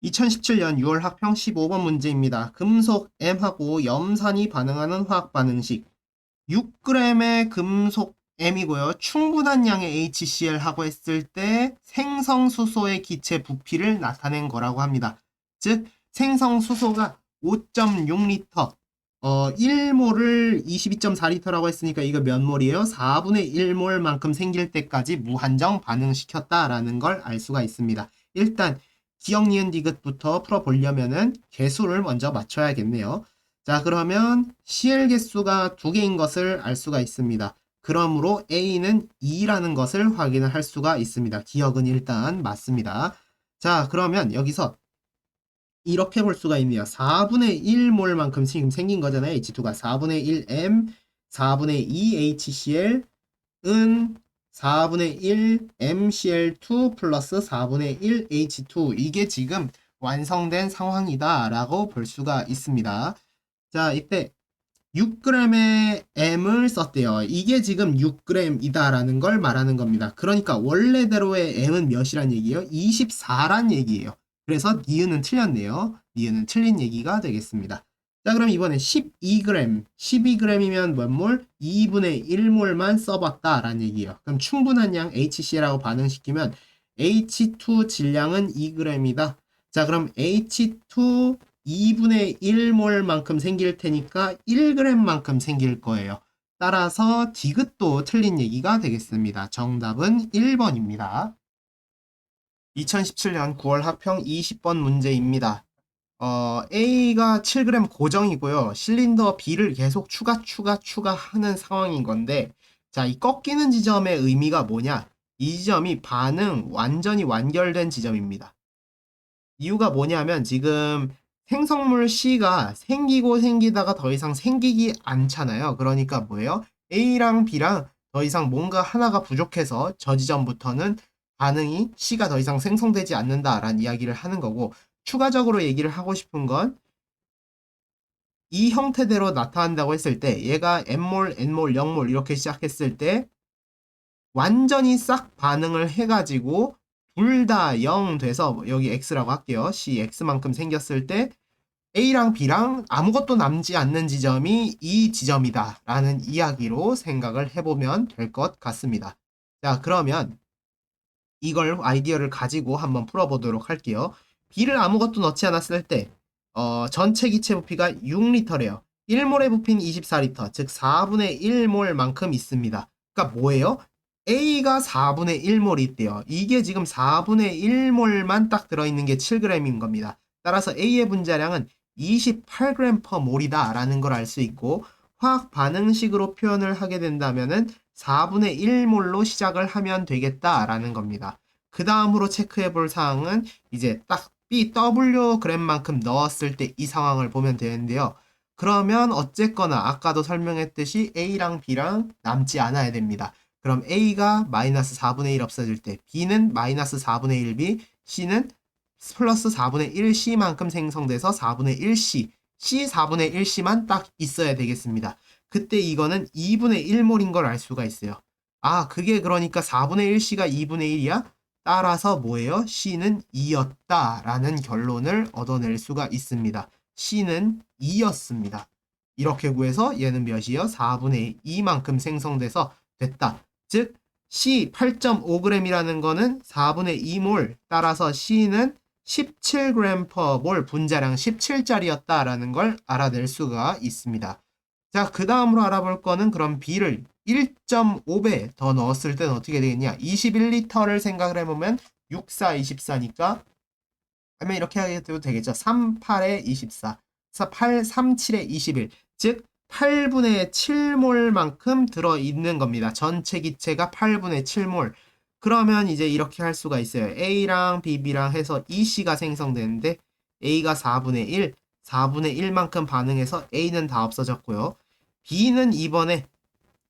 2017년 6월 학평 15번 문제입니다. 금속 M하고 염산이 반응하는 화학 반응식. 6g의 금속 M이고요. 충분한 양의 HCl하고 했을 때 생성수소의 기체 부피를 나타낸 거라고 합니다. 즉 생성수소가 5.6리터 1몰을 22.4리터라고 했으니까 이거 몇 몰이에요? 4분의 1몰만큼 생길 때까지 무한정 반응시켰다라는 걸 알 수가 있습니다. 일단 기억, 니은, 디귿부터 풀어보려면은 개수를 먼저 맞춰야겠네요. 자, 그러면 CL 개수가 2개인 것을 알 수가 있습니다. 그러므로 A는 2라는 것을 확인을 할 수가 있습니다. 기억은 일단 맞습니다. 자, 그러면 여기서 이렇게 볼 수가 있네요. 4분의 1몰만큼 지금 생긴 거잖아요. H2가 4분의 1M, 4분의 2 HCl은 4분의 1 MCl2 플러스 4분의 1 H2. 이게 지금 완성된 상황이다 라고 볼 수가 있습니다. 자, 이때 6g의 M을 썼대요. 이게 지금 6g이다 라는 걸 말하는 겁니다. 그러니까 원래대로의 M은 몇이란 얘기예요? 24란 얘기예요. 그래서 니은은 틀렸네요. 니은은 틀린 얘기가 되겠습니다. 자, 그럼 이번에 12g. 12g이면 몇 몰? 2분의 1몰만 써봤다 라는 얘기예요. 그럼 충분한 양 HCl하고 반응시키면 H2 질량은 2g이다. 자, 그럼 H2 2분의 1몰만큼 생길 테니까 1g만큼 생길 거예요. 따라서 디귿도 틀린 얘기가 되겠습니다. 정답은 1번입니다. 2017년 9월 학평 20번 문제입니다. A가 7g 고정이고요. 실린더 B를 계속 추가하는 상황인 건데, 자, 이 꺾이는 지점의 의미가 뭐냐? 이 지점이 반응 완전히 완결된 지점입니다. 이유가 뭐냐면 지금 생성물 C가 생기고 생기다가 더 이상 생기기 않잖아요. 그러니까 뭐예요? A랑 B랑 더 이상 뭔가 하나가 부족해서 저 지점부터는 반응이 C가 더 이상 생성되지 않는다라는 이야기를 하는 거고, 추가적으로 얘기를 하고 싶은 건 이 형태대로 나타난다고 했을 때 얘가 N몰, N몰, 0몰 이렇게 시작했을 때 완전히 싹 반응을 해가지고 둘 다 0 돼서 여기 X라고 할게요. C X만큼 생겼을 때 A랑 B랑 아무것도 남지 않는 지점이 이 지점이다 라는 이야기로 생각을 해보면 될 것 같습니다. 자, 그러면 이걸 아이디어를 가지고 한번 풀어보도록 할게요. B를 아무것도 넣지 않았을 때 전체 기체 부피가 6리터래요. 1몰의 부피는 24리터, 즉 4분의 1몰만큼 있습니다. 그러니까 뭐예요? A가 4분의 1몰이 있대요. 이게 지금 4분의 1몰만 딱 들어있는 게 7g인 겁니다. 따라서 A의 분자량은 28g per 몰이다 라는 걸 알 수 있고, 화학 반응식으로 표현을 하게 된다면은 4분의 1몰로 시작을 하면 되겠다라는 겁니다. 그 다음으로 체크해 볼 사항은 이제 딱 BWg만큼 넣었을 때 이 상황을 보면 되는데요. 그러면 어쨌거나 아까도 설명했듯이 A랑 B랑 남지 않아야 됩니다. 그럼 A가 마이너스 4분의 1 없어질 때 B는 마이너스 4분의 1B, C는 플러스 4분의 1C만큼 생성돼서 4분의 1C, C 4분의 1C만 딱 있어야 되겠습니다. 그때 이거는 2분의 1몰인 걸 알 수가 있어요. 아, 그게 그러니까 4분의 1C가 2분의 1이야? 따라서 뭐예요? C는 2였다 라는 결론을 얻어낼 수가 있습니다. C는 2였습니다. 이렇게 구해서 얘는 몇이요? 4분의 2만큼 생성돼서 됐다. 즉 C 8.5g이라는 거는 4분의 2몰, 따라서 C는 17g per 몰, 분자량 17짜리였다라는 걸 알아낼 수가 있습니다. 자, 그 다음으로 알아볼 거는 그럼 B를 1.5배 더 넣었을 때는 어떻게 되겠냐? 21리터를 생각을 해보면 6, 4, 24니까 그러면 이렇게 해도 되겠죠. 3, 8에 24, 8, 3, 7에 21, 즉 8분의 7몰만큼 들어있는 겁니다. 전체 기체가 8분의 7몰. 그러면 이제 이렇게 할 수가 있어요. A랑 BB랑 해서 EC가 생성되는데 A가 4분의 1, 4분의 1만큼 반응해서 A는 다 없어졌고요. B는 이번에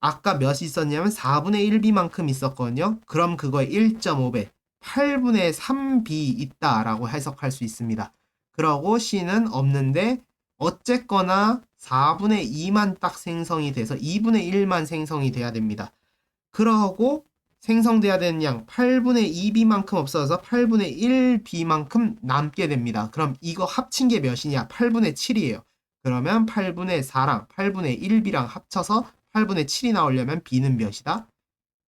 아까 몇이 있었냐면 4분의 1B만큼 있었거든요. 그럼 그거의 1.5배, 8분의 3B 있다라고 해석할 수 있습니다. 그러고 C는 없는데 어쨌거나 4분의 2만 딱 생성이 돼서 2분의 1만 생성이 돼야 됩니다. 그러고 생성돼야 되는 양 8분의 2B만큼 없어져서 8분의 1B만큼 남게 됩니다. 그럼 이거 합친 게 몇이냐? 8분의 7이에요. 그러면 8분의 4랑 8분의 1B랑 합쳐서 8분의 7이 나오려면 B는 몇이다?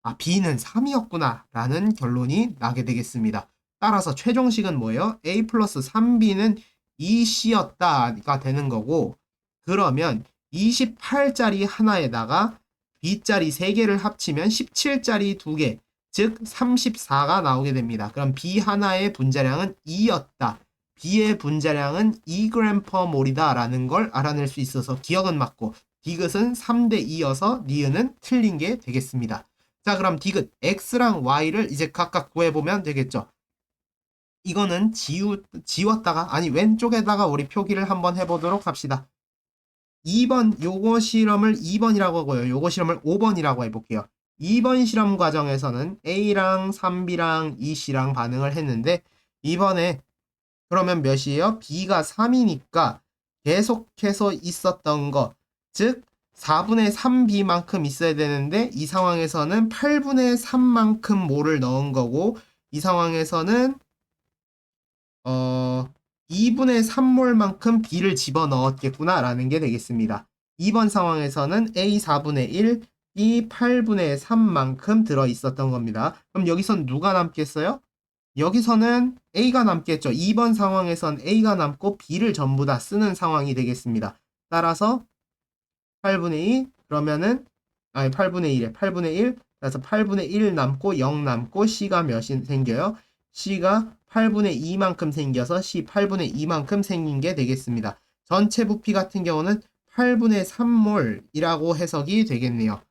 아, B는 3이었구나 라는 결론이 나게 되겠습니다. 따라서 최종식은 뭐예요? A 플러스 3B는 2C였다가 되는 거고, 그러면 28짜리 하나에다가 B짜리 3개를 합치면 17짜리 2개, 즉 34가 나오게 됩니다. 그럼 B 하나의 분자량은 2였다. B의 분자량은 2g/몰이다 라는 걸 알아낼 수 있어서 기억은 맞고, 디귿은 3대 2여서 니은은 틀린 게 되겠습니다. 자, 그럼 디귿 x랑 y를 이제 각각 구해보면 되겠죠. 이거는 지웠다가, 아니 왼쪽에다가 우리 표기를 한번 해보도록 합시다. 2번 요거 실험을 2번이라고 하고요. 요거 실험을 5번이라고 해볼게요. 2번 실험 과정에서는 A랑 3B랑 2C랑 반응을 했는데, 이번에 그러면 몇이에요? B가 3이니까 계속해서 있었던 거, 즉 4분의 3B만큼 있어야 되는데 이 상황에서는 8분의 3만큼 몰을 넣은 거고, 이 상황에서는 2분의 3몰만큼 B를 집어넣었겠구나 라는 게 되겠습니다. 이번 상황에서는 A 4분의 1, B 8분의 3만큼 들어있었던 겁니다. 그럼 여기선 누가 남겠어요? 여기서는 A가 남겠죠. 2번 상황에선 A가 남고 B를 전부 다 쓰는 상황이 되겠습니다. 따라서 8분의 2 그러면은 아니 8분의 1에 8분의 1 그래서 8분의 1 남고 0 남고 C가 몇이 생겨요? C가 8분의 2만큼 생겨서 C 8분의 2만큼 생긴 게 되겠습니다. 전체 부피 같은 경우는 8분의 3몰이라고 해석이 되겠네요.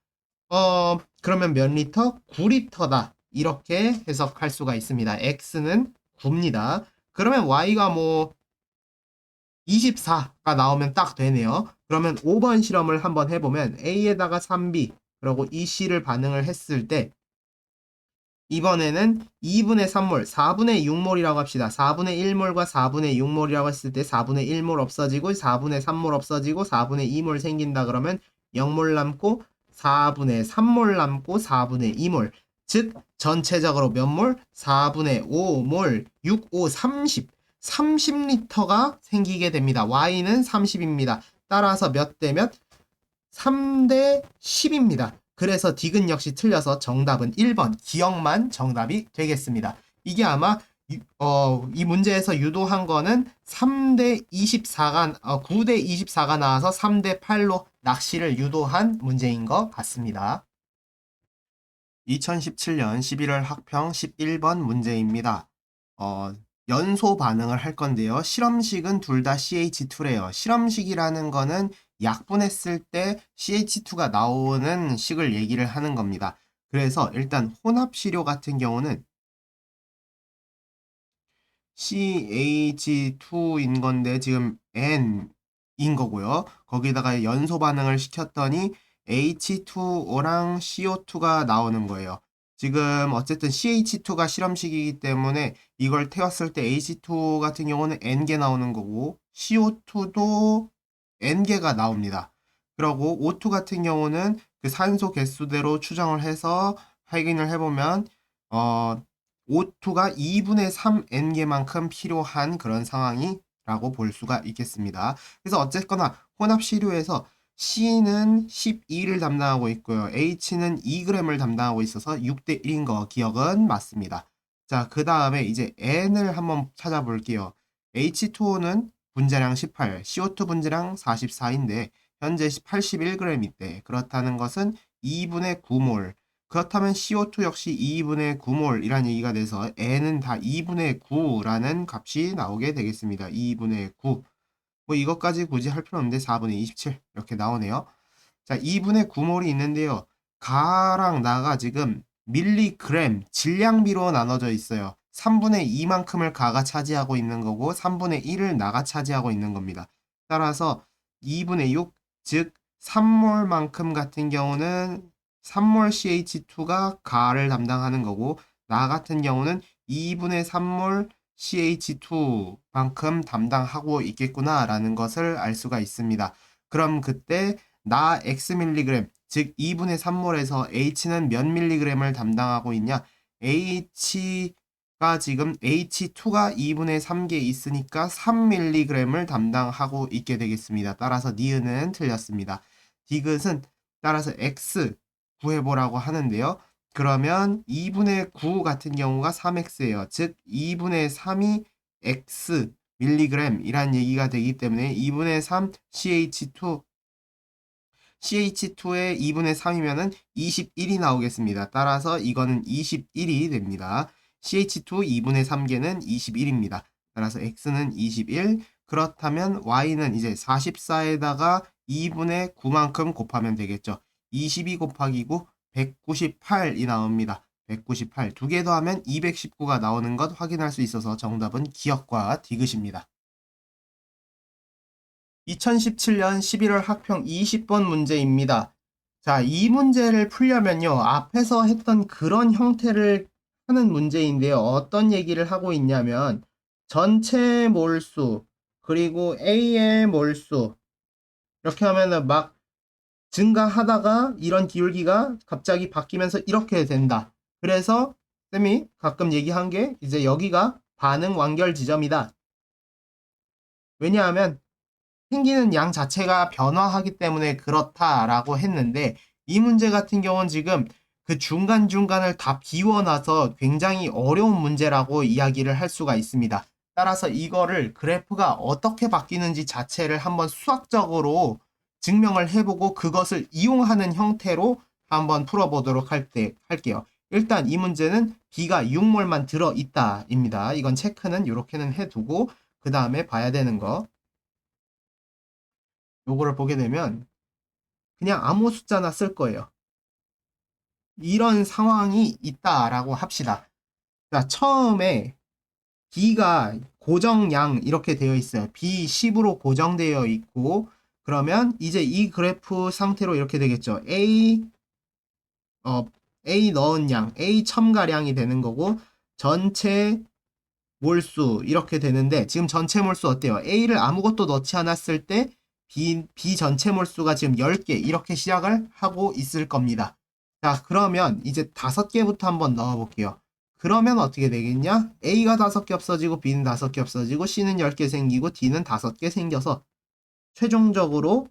그러면 몇 리터? 9리터다. 이렇게 해석할 수가 있습니다. X는 9입니다. 그러면 Y가 뭐 24가 나오면 딱 되네요. 그러면 5번 실험을 한번 해보면 A에다가 3B 그리고 EC를 반응을 했을 때 이번에는 2분의 3몰, 4분의 6몰이라고 합시다. 4분의 1몰과 4분의 6몰이라고 했을 때 4분의 1몰 없어지고 4분의 3몰 없어지고 4분의 2몰 생긴다 그러면 0몰 남고 4분의 3몰 남고 4분의 2몰. 즉 전체적으로 몇 몰? 4분의 5몰, 6, 5, 30. 30리터가 생기게 됩니다. Y는 30입니다. 따라서 몇 대 몇? 3대 10입니다. 그래서 디귿 역시 틀려서 정답은 1번 기억만 정답이 되겠습니다. 이게 아마 이 문제에서 유도한 거는 3대 24가 9대 24가 나와서 3대 8로 낚시를 유도한 문제인 것 같습니다. 2017년 11월 학평 11번 문제입니다. 연소 반응을 할 건데요. 실험식은 둘 다 CH2래요. 실험식이라는 거는 약분했을 때 CH2가 나오는 식을 얘기를 하는 겁니다. 그래서 일단 혼합시료 같은 경우는 CH2인 건데 지금 N인 거고요. 거기다가 연소 반응을 시켰더니 H2O랑 CO2가 나오는 거예요. 지금 어쨌든 CH2가 실험식이기 때문에 이걸 태웠을 때 H2 같은 경우는 N개 나오는 거고 CO2도 N개가 나옵니다. 그리고 O2 같은 경우는 그 산소 개수대로 추정을 해서 확인을 해보면 O2가 2분의 3 N개만큼 필요한 그런 상황이라고 볼 수가 있겠습니다. 그래서 어쨌거나 혼합시료에서 C는 12를 담당하고 있고요. H는 2g을 담당하고 있어서 6대 1인 거 기억은 맞습니다. 자, 그 다음에 이제 N을 한번 찾아볼게요. H2O는 분자량 18, CO2 분자량 44인데 현재 81g 있대. 그렇다는 것은 2분의 9몰. 그렇다면 CO2 역시 2분의 9몰이라는 얘기가 돼서 N은 다 2분의 9라는 값이 나오게 되겠습니다. 2분의 9. 뭐 이것까지 굳이 할 필요 없는데 4분의 27 이렇게 나오네요. 자, 2분의 9몰이 있는데요. 가랑 나가 지금 밀리그램 질량비로 나눠져 있어요. 3분의 2만큼을 가가 차지하고 있는 거고 3분의 1을 나가 차지하고 있는 겁니다. 따라서 2분의 6, 즉 3몰만큼 같은 경우는 3몰 CH2가 가를 담당하는 거고 나 같은 경우는 2분의 3몰 CH2만큼 담당하고 있겠구나 라는 것을 알 수가 있습니다. 그럼 그때 나 Xmg 즉 2분의 3몰에서 H는 몇 밀리그램을 담당하고 있냐? H가 지금 H2가 2분의 3개 있으니까 3mg을 담당하고 있게 되겠습니다. 따라서 니은은 틀렸습니다. 디귿은 따라서 X 구해보라고 하는데요. 그러면 2분의 9 같은 경우가 3x예요. 즉 2분의 3이 x 밀리그램이란 얘기가 되기 때문에 2분의 3 CH2의 2분의 3이면은 21이 나오겠습니다. 따라서 이거는 21이 됩니다. CH2 2분의 3개는 21입니다. 따라서 x는 21. 그렇다면 y는 이제 44에다가 2분의 9만큼 곱하면 되겠죠. 22 곱하기 9 198이 나옵니다. 198. 두 개 더하면 219가 나오는 것 확인할 수 있어서 정답은 기역과 디귿입니다. 2017년 11월 학평 20번 문제입니다. 자, 이 문제를 풀려면요. 앞에서 했던 그런 형태를 하는 문제인데요. 어떤 얘기를 하고 있냐면 전체 몰수 그리고 A의 몰수 이렇게 하면은 막 증가하다가 이런 기울기가 갑자기 바뀌면서 이렇게 된다. 그래서 쌤이 가끔 얘기한 게 이제 여기가 반응 완결 지점이다. 왜냐하면 생기는 양 자체가 변화하기 때문에 그렇다라고 했는데 이 문제 같은 경우는 지금 그 중간중간을 다 비워놔서 굉장히 어려운 문제라고 이야기를 할 수가 있습니다. 따라서 이거를 그래프가 어떻게 바뀌는지 자체를 한번 수학적으로 증명을 해보고 그것을 이용하는 형태로 한번 풀어보도록 할게요. 일단 이 문제는 B가 6몰만 들어있다입니다. 이건 체크는 이렇게는 해두고 그 다음에 봐야 되는 거 요거를 보게 되면 그냥 아무 숫자나 쓸 거예요. 이런 상황이 있다라고 합시다. 자, 처음에 B가 고정량 이렇게 되어 있어요. B 10으로 고정되어 있고 그러면 이제 이 그래프 상태로 이렇게 되겠죠. A 넣은 양, A 첨가량이 되는 거고 전체 몰수 이렇게 되는데 지금 전체 몰수 어때요? A를 아무것도 넣지 않았을 때 B 전체 몰수가 지금 10개 이렇게 시작을 하고 있을 겁니다. 자, 그러면 이제 5개부터 한번 넣어 볼게요. 그러면 어떻게 되겠냐? A가 5개 없어지고 B는 5개 없어지고 C는 10개 생기고 D는 5개 생겨서 최종적으로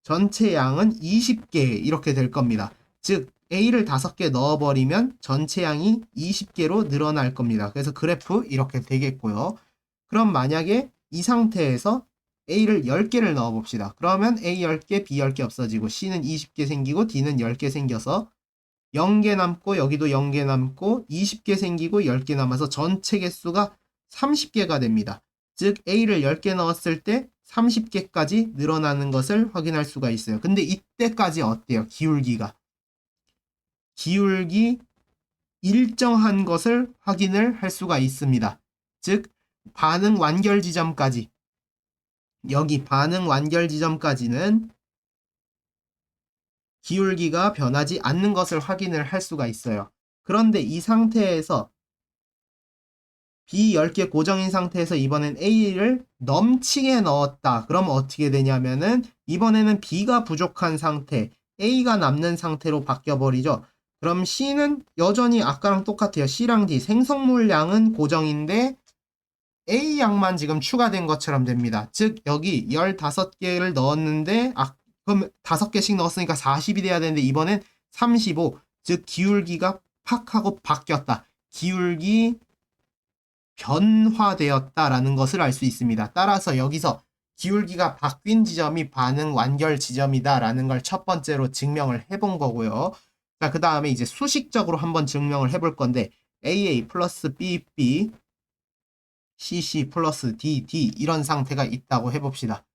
전체 양은 20개 이렇게 될 겁니다. 즉 A를 5개 넣어버리면 전체 양이 20개로 늘어날 겁니다. 그래서 그래프 이렇게 되겠고요. 그럼 만약에 이 상태에서 A를 10개를 넣어봅시다. 그러면 A 10개, B 10개 없어지고 C는 20개 생기고 D는 10개 생겨서 0개 남고 여기도 0개 남고 20개 생기고 10개 남아서 전체 개수가 30개가 됩니다. 즉 A를 10개 넣었을 때 30개까지 늘어나는 것을 확인할 수가 있어요. 근데 이때까지 어때요? 기울기 일정한 것을 확인을 할 수가 있습니다. 즉 반응 완결 지점까지 여기 반응 완결 지점까지는 기울기가 변하지 않는 것을 확인을 할 수가 있어요. 그런데 이 상태에서 B 10개 고정인 상태에서 이번엔 A를 넘치게 넣었다. 그럼 어떻게 되냐면은 이번에는 B가 부족한 상태, A가 남는 상태로 바뀌어버리죠. 그럼 C는 여전히 아까랑 똑같아요. C랑 D 생성물량은 고정인데 A 양만 지금 추가된 것처럼 됩니다. 즉 여기 15개를 넣었는데 그럼 5개씩 넣었으니까 40이 돼야 되는데 이번엔 35. 즉 기울기가 팍 하고 바뀌었다. 기울기 변화되었다라는 것을 알 수 있습니다. 따라서 여기서 기울기가 바뀐 지점이 반응 완결 지점이다라는 걸 첫 번째로 증명을 해본 거고요. 자, 그 다음에 이제 수식적으로 한번 증명을 해볼 건데 AA 플러스 BB CC 플러스 DD 이런 상태가 있다고 해봅시다.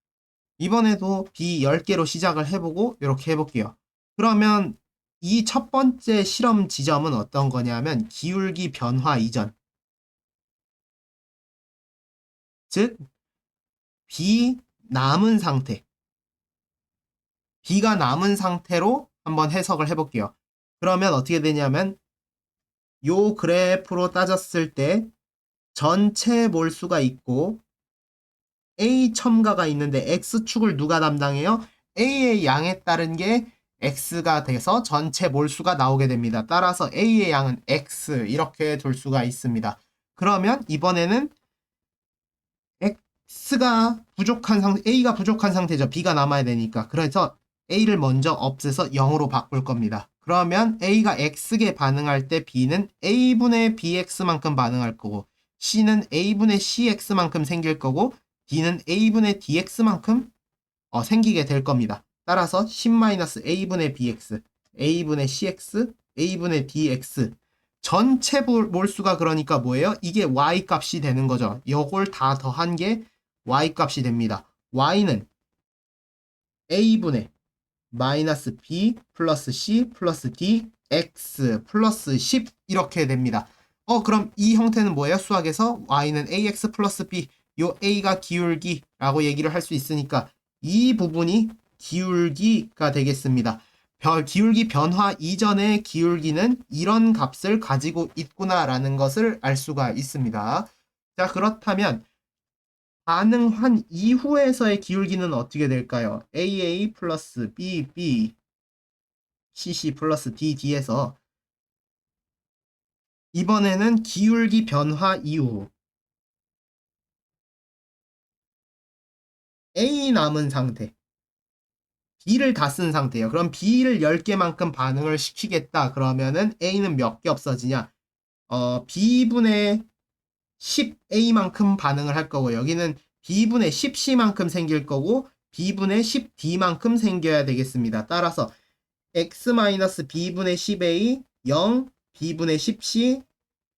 이번에도 B 10개로 시작을 해보고 이렇게 해볼게요. 그러면 이 첫 번째 실험 지점은 어떤 거냐면 기울기 변화 이전. 즉 B 남은 상태. B가 남은 상태로 한번 해석을 해볼게요. 그러면 어떻게 되냐면 요 그래프로 따졌을 때 전체 몰수가 있고 A 첨가가 있는데 X축을 누가 담당해요? A의 양에 따른 게 x가 돼서 전체 몰수가 나오게 됩니다. 따라서 A의 양은 x 이렇게 둘 수가 있습니다. 그러면 이번에는 X가 부족한 A가 부족한 상태죠. B가 남아야 되니까. 그래서 A를 먼저 없애서 0으로 바꿀 겁니다. 그러면 A가 X에 반응할 때 B는 A분의 BX만큼 반응할 거고, C는 A분의 CX만큼 생길 거고, D는 A분의 DX만큼 생기게 될 겁니다. 따라서 10-A분의 BX, A분의 CX, A분의 DX 전체 몰수가 그러니까 뭐예요? 이게 Y 값이 되는 거죠. 이걸 다 더한 게 Y 값이 됩니다. Y는 A분의 마이너스 B 플러스 C 플러스 D X 플러스 10 이렇게 됩니다. 그럼 이 형태는 뭐예요? 수학에서 Y는 AX 플러스 B, 요 A가 기울기라고 얘기를 할 수 있으니까 이 부분이 기울기가 되겠습니다. 기울기 변화 이전의 기울기는 이런 값을 가지고 있구나라는 것을 알 수가 있습니다. 자, 그렇다면 반응한 이후에서의 기울기는 어떻게 될까요? AA 플러스 BB CC 플러스 DD에서 이번에는 기울기 변화 이후 A 남은 상태, B를 다 쓴 상태예요. 그럼 B를 10개만큼 반응을 시키겠다. 그러면은 A는 몇 개 없어지냐? B분의 10A만큼 반응을 할 거고, 여기는 B분의 10C만큼 생길 거고, B분의 10D만큼 생겨야 되겠습니다. 따라서 X-B분의 10A 0, B분의 10C,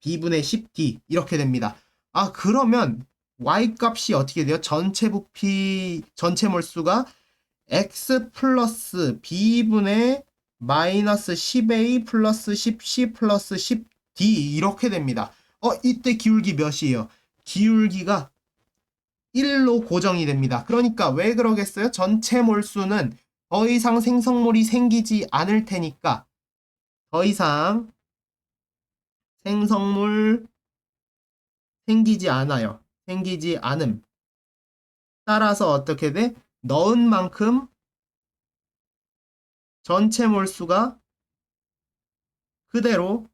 B분의 10D 이렇게 됩니다. 그러면 Y 값이 어떻게 돼요? 전체 부피, 전체 몰수가 X 플러스 B분의 마이너스 10A 플러스 10C 플러스 10D 이렇게 됩니다. 이때 기울기 몇이에요? 기울기가 1로 고정이 됩니다. 그러니까 왜 그러겠어요? 전체 몰수는 더 이상 생성물이 생기지 않을 테니까 더 이상 생성물 생기지 않아요. 생기지 않음. 따라서 어떻게 돼? 넣은 만큼 전체 몰수가 그대로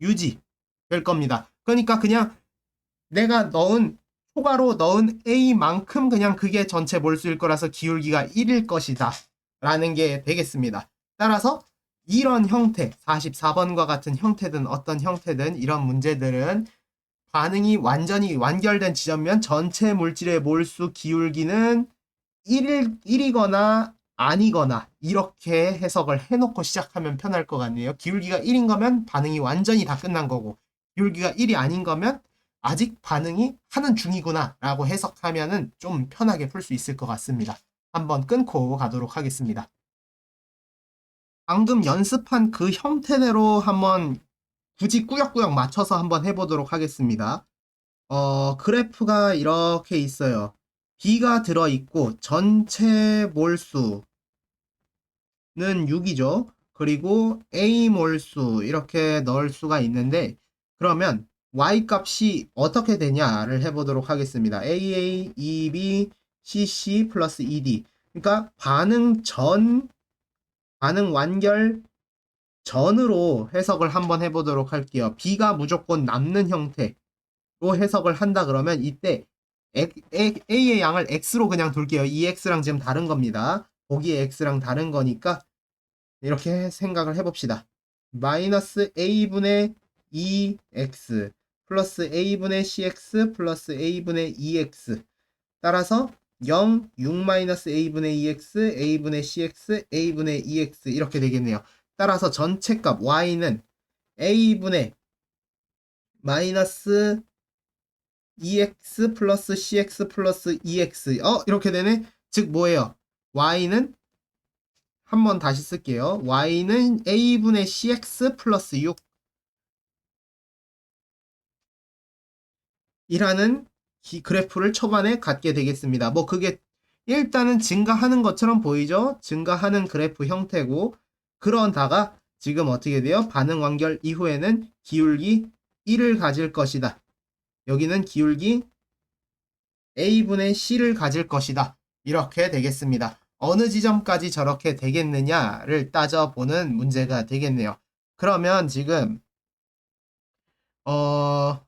유지될 겁니다. 그러니까 그냥 내가 초과로 넣은 A만큼 그냥 그게 전체 몰수일 거라서 기울기가 1일 것이다 라는 게 되겠습니다. 따라서 이런 형태, 44번과 같은 형태든 어떤 형태든 이런 문제들은 반응이 완전히 완결된 지점면 전체 물질의 몰수 기울기는 1이거나 아니거나 이렇게 해석을 해놓고 시작하면 편할 것 같네요. 기울기가 1인 거면 반응이 완전히 다 끝난 거고, 기울기가 1이 아닌 거면 아직 반응이 하는 중이구나 라고 해석하면은 좀 편하게 풀 수 있을 것 같습니다. 한번 끊고 가도록 하겠습니다. 방금 연습한 그 형태대로 한번 굳이 꾸역꾸역 맞춰서 한번 해보도록 하겠습니다. 그래프가 이렇게 있어요. B가 들어있고 전체 몰수는 6이죠. 그리고 A 몰수 이렇게 넣을 수가 있는데, 그러면 Y 값이 어떻게 되냐를 해보도록 하겠습니다. AA, EB, CC 플러스 ED. 그러니까 반응 완결 전으로 해석을 한번 해보도록 할게요. B가 무조건 남는 형태로 해석을 한다 그러면 이때 A의 양을 X로 그냥 둘게요. 이 X랑 지금 다른 겁니다. 거기에 X랑 다른 거니까 이렇게 생각을 해봅시다. 마이너스 A분의 2X 플러스 A분의 CX 플러스 A분의 2X 따라서 0, 6-A분의 2X, A분의 CX, A분의 2X 이렇게 되겠네요. 따라서 전체값 Y는 A분의 마이너스 2X 플러스 CX 플러스 2X 이렇게 되네. 즉 뭐예요? Y는 한번 다시 쓸게요. Y는 A분의 CX 플러스 6 이라는 그래프를 초반에 갖게 되겠습니다. 뭐 그게 일단은 증가하는 것처럼 보이죠? 증가하는 그래프 형태고, 그러다가 지금 어떻게 돼요? 반응 완결 이후에는 기울기 1을 가질 것이다. 여기는 기울기 A분의 C를 가질 것이다. 이렇게 되겠습니다. 어느 지점까지 저렇게 되겠느냐를 따져보는 문제가 되겠네요. 그러면 지금 어,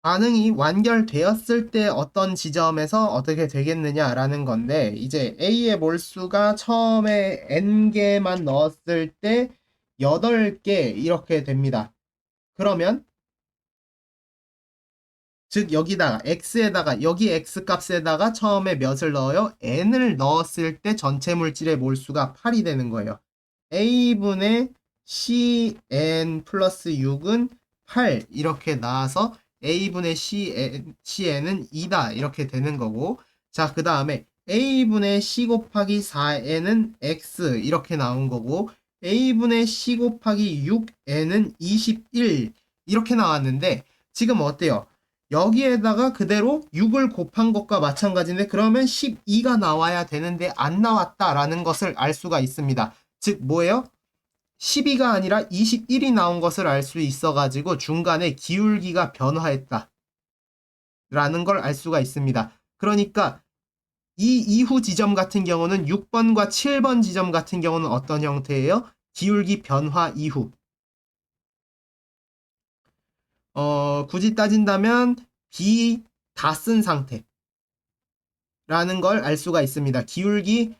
반응이 완결되었을 때 어떤 지점에서 어떻게 되겠느냐라는 건데, 이제 A의 몰수가 처음에 N개만 넣었을 때 8개 이렇게 됩니다. 그러면 즉 여기다가 x에다가 여기 x 값에다가 처음에 몇을 넣어요? n을 넣었을 때 전체 물질의 몰수가 8이 되는 거예요. a분의 cn 플러스 6은 8 이렇게 나와서 a분의 cn은 2다 이렇게 되는 거고, 자 그 다음에 a분의 c 곱하기 4n은 x 이렇게 나온 거고, a분의 c 곱하기 6n은 21 이렇게 나왔는데, 지금 어때요? 여기에다가 그대로 6을 곱한 것과 마찬가지인데, 그러면 12가 나와야 되는데 안 나왔다라는 것을 알 수가 있습니다. 즉 뭐예요? 12가 아니라 21이 나온 것을 알 수 있어가지고 중간에 기울기가 변화했다 라는 걸 알 수가 있습니다. 그러니까 이 이후 지점 같은 경우는 6번과 7번 지점 같은 경우는 어떤 형태예요? 기울기 변화 이후. 굳이 따진다면 B 다 쓴 상태라는 걸 알 수가 있습니다. 기울기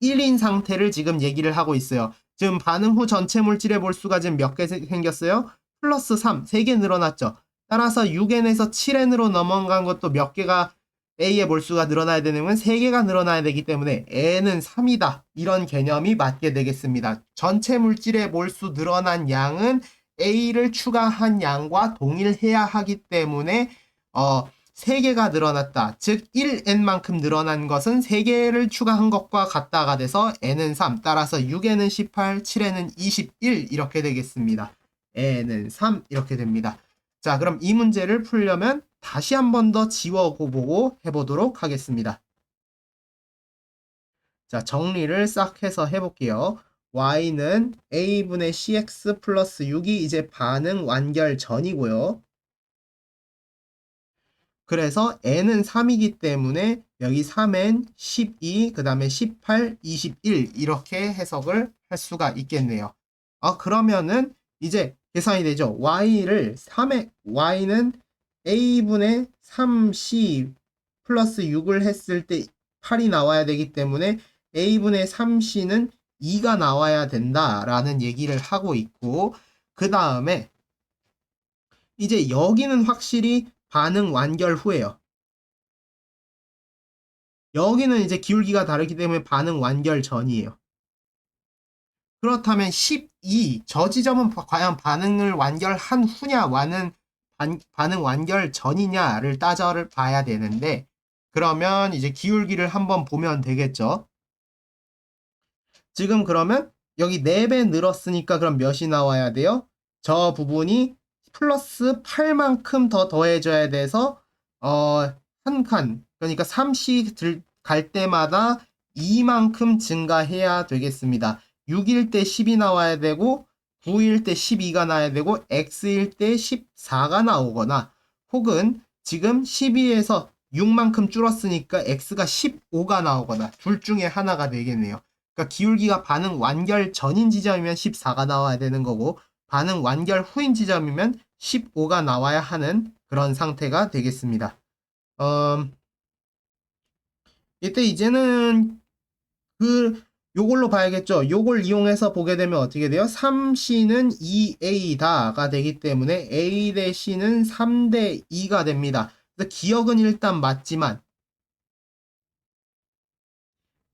1인 상태를 지금 얘기를 하고 있어요. 지금 반응 후 전체 물질의 몰수가 지금 몇 개 생겼어요? 플러스 3, 3개 늘어났죠. 따라서 6n에서 7n으로 넘어간 것도 몇 개가 A의 몰수가 늘어나야 되냐면 3개가 늘어나야 되기 때문에 n은 3이다. 이런 개념이 맞게 되겠습니다. 전체 물질의 몰수 늘어난 양은 A를 추가한 양과 동일해야 하기 때문에 3개가 늘어났다. 즉 1n만큼 늘어난 것은 3개를 추가한 것과 같다가 돼서 n은 3, 따라서 6n은 18, 7n은 21 이렇게 되겠습니다. n은 3 이렇게 됩니다. 자, 그럼 이 문제를 풀려면 다시 한 번 더 지워보고 해보도록 하겠습니다. 자, 정리를 싹 해서 해볼게요. y는 a분의 cx 플러스 6이 이제 반응 완결 전이고요. 그래서 n은 3이기 때문에 여기 3n 12, 그 다음에 18, 21 이렇게 해석을 할 수가 있겠네요. 그러면은 이제 계산이 되죠. y는 a분의 3c 플러스 6을 했을 때 8이 나와야 되기 때문에 a분의 3c는 2가 나와야 된다라는 얘기를 하고 있고, 그 다음에 이제 여기는 확실히 반응 완결 후에요. 여기는 이제 기울기가 다르기 때문에 반응 완결 전이에요. 그렇다면 12, 저 지점은 과연 반응을 완결한 후냐, 반응 완결 전이냐를 따져봐야 되는데, 그러면 이제 기울기를 한번 보면 되겠죠. 지금 그러면 여기 4배 늘었으니까 그럼 몇이 나와야 돼요? 저 부분이 플러스 8만큼 더 더해져야 돼서 한 칸, 그러니까 3씩 갈 때마다 2만큼 증가해야 되겠습니다. 6일 때 10이 나와야 되고 9일 때 12가 나와야 되고 x일 때 14가 나오거나, 혹은 지금 12에서 6만큼 줄었으니까 x가 15가 나오거나 둘 중에 하나가 되겠네요. 그러니까 기울기가 반응 완결 전인 지점이면 14가 나와야 되는 거고, 반응 완결 후인 지점이면 15가 나와야 하는 그런 상태가 되겠습니다. 이때 이제는 요걸로 봐야겠죠. 요걸 이용해서 보게 되면 어떻게 돼요? 3C는 2A다가 되기 때문에 A 대 C는 3 대 2가 됩니다. 그래서 기억은 일단 맞지만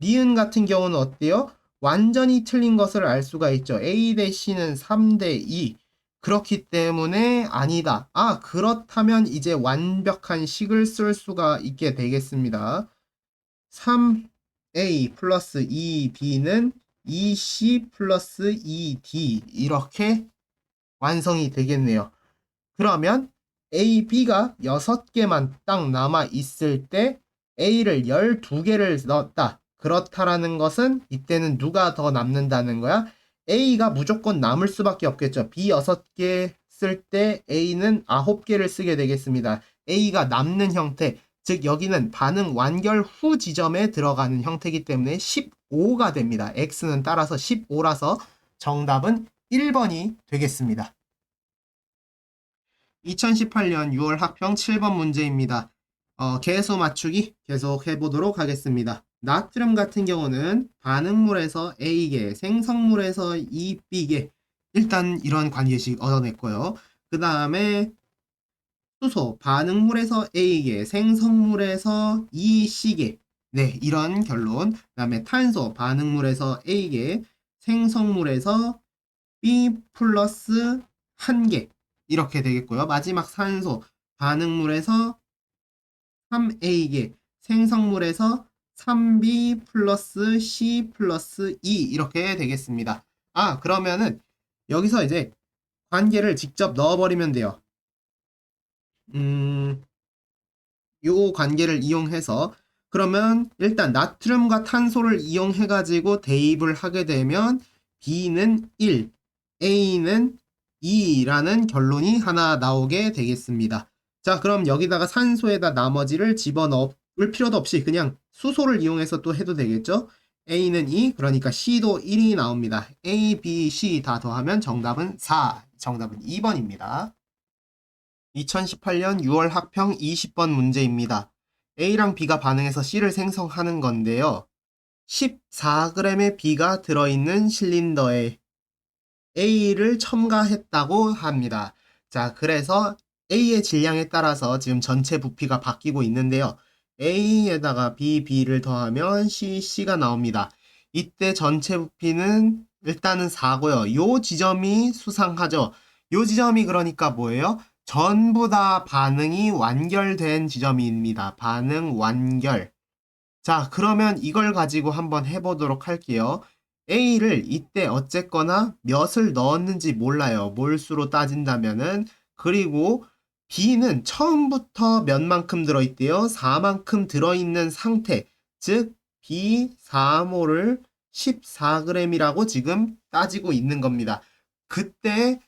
니은 같은 경우는 어때요? 완전히 틀린 것을 알 수가 있죠. A 대 C는 3 대 2. 그렇기 때문에 아니다. 그렇다면 이제 완벽한 식을 쓸 수가 있게 되겠습니다. 3A 플러스 2B는 2C 플러스 2D 이렇게 완성이 되겠네요. 그러면 A, B가 6개만 딱 남아 있을 때 A를 12개를 넣었다. 그렇다라는 것은 이때는 누가 더 남는다는 거야? A가 무조건 남을 수밖에 없겠죠. B 6개 쓸 때 A는 9개를 쓰게 되겠습니다. A가 남는 형태. 즉 여기는 반응 완결 후 지점에 들어가는 형태이기 때문에 15가 됩니다. x는 따라서 15라서 정답은 1번이 되겠습니다. 2018년 6월 학평 7번 문제입니다. 개수 맞추기 계속 해보도록 하겠습니다. 나트륨 같은 경우는 반응물에서 A개, 생성물에서 2B개. 일단 이런 관계식 얻어냈고요. 그 다음에 수소, 반응물에서 A개, 생성물에서 2C개. 네, 이런 결론. 그 다음에 탄소, 반응물에서 A개, 생성물에서 B 플러스 1개. 이렇게 되겠고요. 마지막 산소, 반응물에서 3A개, 생성물에서 3B 플러스 C 플러스 E 이렇게 되겠습니다. 그러면은 여기서 이제 관계를 직접 넣어버리면 돼요. 요 관계를 이용해서 그러면 일단 나트륨과 탄소를 이용해 가지고 대입을 하게 되면 B는 1, A는 2라는 결론이 하나 나오게 되겠습니다. 자, 그럼 여기다가 산소에다 나머지를 집어넣을 필요도 없이 그냥 수소를 이용해서 또 해도 되겠죠? A는 2, 그러니까 C도 1이 나옵니다. A, B, C 다 더하면 정답은 4. 정답은 2번입니다. 2018년 6월 학평 20번 문제입니다. A랑 B가 반응해서 C를 생성하는 건데요. 14g의 B가 들어있는 실린더에 A를 첨가했다고 합니다. 자, 그래서 A의 질량에 따라서 지금 전체 부피가 바뀌고 있는데요. A에다가 B를 더하면 C가 나옵니다. 이때 전체 부피는 일단은 4고요. 요 지점이 수상하죠. 요 지점이 그러니까 뭐예요? 전부 다 반응이 완결된 지점입니다. 반응 완결. 자, 그러면 이걸 가지고 한번 해보도록 할게요. A를 이때 어쨌거나 몇을 넣었는지 몰라요. 몰수로 따진다면은. 그리고 B는 처음부터 몇만큼 들어있대요. 4만큼 들어있는 상태. 즉, B 4몰을 14g이라고 지금 따지고 있는 겁니다. 그때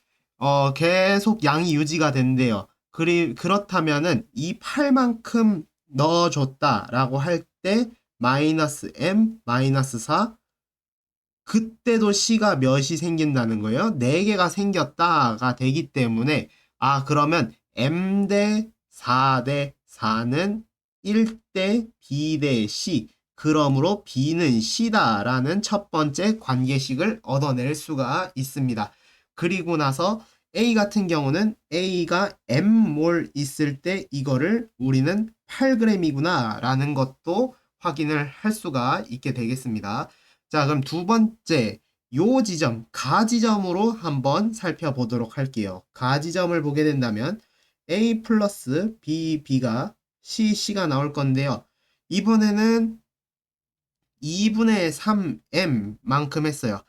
계속 양이 유지가 된대요. 그렇다면은 이 8만큼 넣어줬다라고 할 때 마이너스 m 마이너스 4 그때도 C가 몇이 생긴다는 거예요. 4개가 생겼다가 되기 때문에 그러면 m 대 4 대 4는 1 대 B 대 C 그러므로 B는 C다라는 첫 번째 관계식을 얻어낼 수가 있습니다. 그리고 나서 A 같은 경우는 A가 M몰 있을 때 이거를 우리는 8g이구나 라는 것도 확인을 할 수가 있게 되겠습니다. 자, 그럼 두 번째 요 지점, 가 지점으로 한번 살펴보도록 할게요. 가 지점을 보게 된다면 A 플러스 B가 C가 나올 건데요. 이번에는 2분의 3m 만큼 했어요.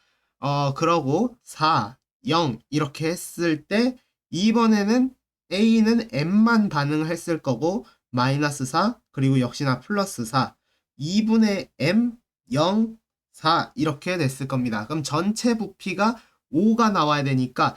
그러고 4, 0 이렇게 했을 때 이번에는 A는 M만 반응을 했을 거고 마이너스 4 그리고 역시나 플러스 4 2분의 M 0 4 이렇게 됐을 겁니다. 그럼 전체 부피가 5가 나와야 되니까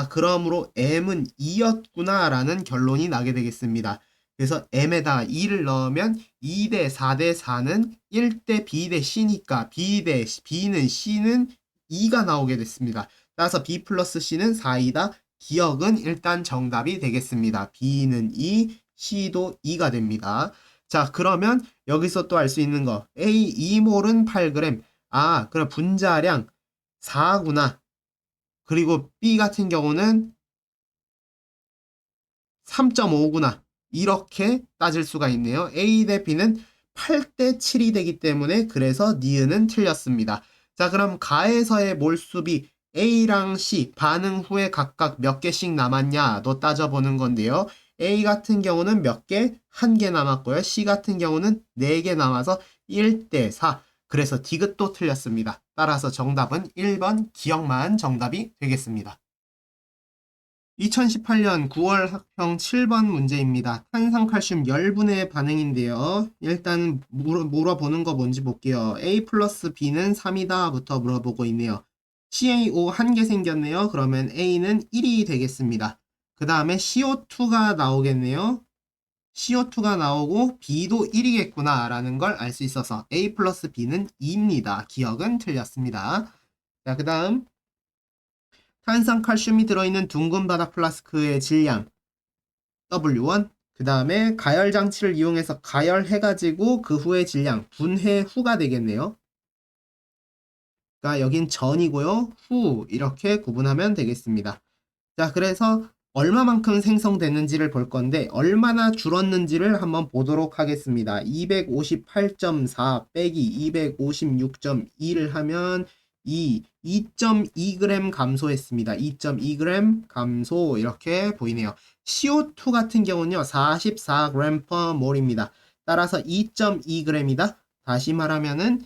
그러므로 M은 2였구나 라는 결론이 나게 되겠습니다. 그래서 M에다가 2를 넣으면 2 대 4 대 4는 1 대 B 대 C니까 B는 C는 2가 나오게 됐습니다. 따라서 B 플러스 C는 4이다. 기억은 일단 정답이 되겠습니다. B는 2, C도 2가 됩니다. 자, 그러면 여기서 또 알 수 있는 거 A 2몰은 8g. 그럼 분자량 4구나. 그리고 B 같은 경우는 3.5구나. 이렇게 따질 수가 있네요. A 대 B는 8대 7이 되기 때문에 그래서 니은은 틀렸습니다. 자, 그럼 가에서의 몰수비 A랑 C 반응 후에 각각 몇 개씩 남았냐도 따져보는 건데요. A 같은 경우는 몇 개? 1개 남았고요. C 같은 경우는 4개 남아서 1대 4. 그래서 디귿도 틀렸습니다. 따라서 정답은 1번 기억만 정답이 되겠습니다. 2018년 9월 학평 7번 문제입니다. 탄산칼슘 열분의 반응인데요. 일단 물어보는 거 뭔지 볼게요. A 플러스 B는 3이다 부터 물어보고 있네요. CaO 1개 생겼네요. 그러면 A는 1이 되겠습니다. 그 다음에 CO2가 나오겠네요. CO2가 나오고 B도 1이겠구나 라는 걸 알 수 있어서 A 플러스 B는 2입니다. 기억은 틀렸습니다. 자, 그 다음 탄산 칼슘이 들어있는 둥근 바닥 플라스크의 질량 W1, 그 다음에 가열 장치를 이용해서 가열해가지고 그 후의 질량 분해 후가 되겠네요. 그러니까 여긴 전이고요. 후 이렇게 구분하면 되겠습니다. 자, 그래서 얼마만큼 생성됐는지를 볼 건데 얼마나 줄었는지를 한번 보도록 하겠습니다. 258.4 빼기 256.2를 하면 2.2g 감소했습니다. 2.2g 감소 이렇게 보이네요. CO2 같은 경우는요 44g per 몰입니다. 따라서 2.2g이다. 다시 말하면은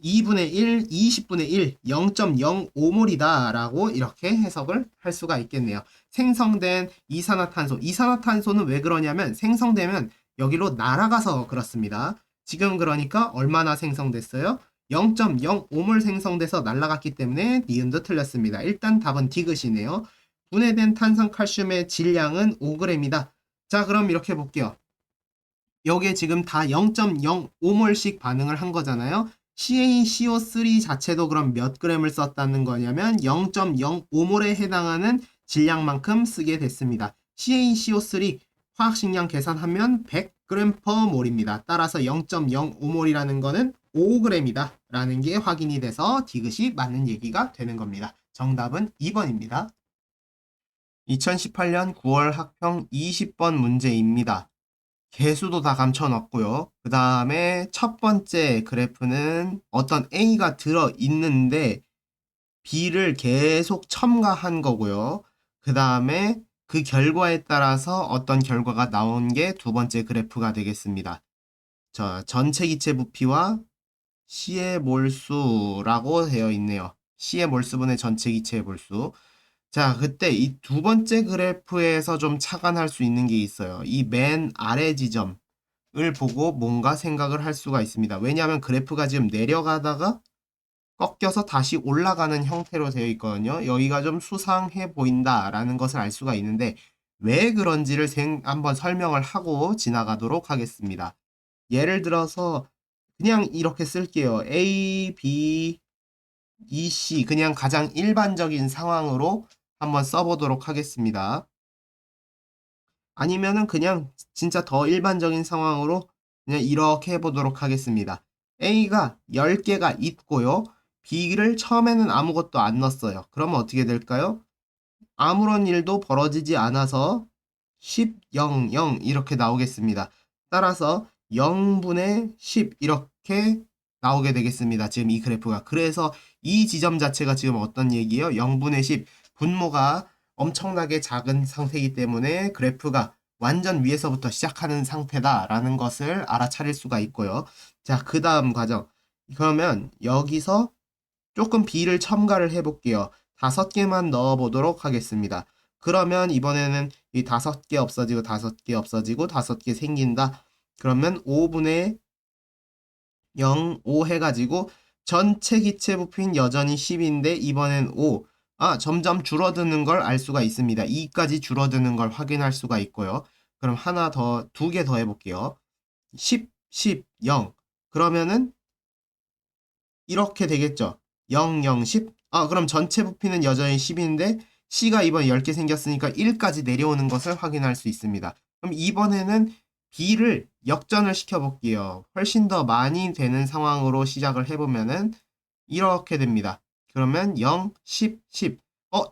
2분의 1, 20분의 1, 0.05몰이다 라고 이렇게 해석을 할 수가 있겠네요. 생성된 이산화탄소, 이산화탄소는 왜 그러냐면 생성되면 여기로 날아가서 그렇습니다. 지금 그러니까 얼마나 생성됐어요? 0.05몰 생성돼서 날아갔기 때문에 니은도 틀렸습니다. 일단 답은 디귿이네요. 분해된 탄산칼슘의 질량은 5g이다. 자, 그럼 이렇게 볼게요. 여기에 지금 다 0.05몰씩 반응을 한 거잖아요. CaCO3 자체도 그럼 몇 g을 썼다는 거냐면 0.05몰에 해당하는 질량만큼 쓰게 됐습니다. CaCO3 화학식량 계산하면 100g per 몰입니다. 따라서 0.05몰이라는 거는 5g이다 라는 게 확인이 돼서 디귿이 맞는 얘기가 되는 겁니다. 정답은 2번입니다. 2018년 9월 학평 20번 문제입니다. 개수도 다 감춰놨고요. 그 다음에 첫 번째 그래프는 어떤 A가 들어있는데 B를 계속 첨가한 거고요. 그 다음에 그 결과에 따라서 어떤 결과가 나온 게 두 번째 그래프가 되겠습니다. 자, 전체 기체 부피와 C의 몰수라고 되어 있네요. C의 몰수분의 전체 기체의 몰수. 자, 그때 이 두 번째 그래프에서 좀 착안할 수 있는 게 있어요. 이 맨 아래 지점을 보고 뭔가 생각을 할 수가 있습니다. 왜냐하면 그래프가 지금 내려가다가 꺾여서 다시 올라가는 형태로 되어 있거든요. 여기가 좀 수상해 보인다라는 것을 알 수가 있는데 왜 그런지를 한번 설명을 하고 지나가도록 하겠습니다. 예를 들어서 그냥 이렇게 쓸게요. A, B, E, C 그냥 가장 일반적인 상황으로 한번 써보도록 하겠습니다. 아니면은 그냥 진짜 더 일반적인 상황으로 그냥 이렇게 해보도록 하겠습니다. A가 10개가 있고요. B를 처음에는 아무것도 안 넣었어요. 그러면 어떻게 될까요? 아무런 일도 벌어지지 않아서 10, 0, 0 이렇게 나오겠습니다. 따라서 0분의 10 이렇게 나오게 되겠습니다. 지금 이 그래프가. 그래서 이 지점 자체가 지금 어떤 얘기예요? 0분의 10 분모가 엄청나게 작은 상태이기 때문에 그래프가 완전 위에서부터 시작하는 상태다라는 것을 알아차릴 수가 있고요. 자, 그 다음 과정. 그러면 여기서 조금 B를 첨가를 해볼게요. 5개만 넣어보도록 하겠습니다. 그러면 이번에는 이 5개 없어지고 5개 없어지고 5개 생긴다. 그러면 5분의 0, 5 해가지고 전체 기체 부피는 여전히 10인데 이번엔 5. 아, 점점 줄어드는 걸 알 수가 있습니다. 2까지 줄어드는 걸 확인할 수가 있고요. 그럼 하나 더, 2개 더 해볼게요. 10, 10, 0. 그러면은 이렇게 되겠죠. 0, 0, 10. 아, 그럼 전체 부피는 여전히 10인데 C가 이번에 10개 생겼으니까 1까지 내려오는 것을 확인할 수 있습니다. 그럼 이번에는 B를 역전을 시켜볼게요. 훨씬 더 많이 되는 상황으로 시작을 해보면은 이렇게 됩니다. 그러면 0, 10, 10.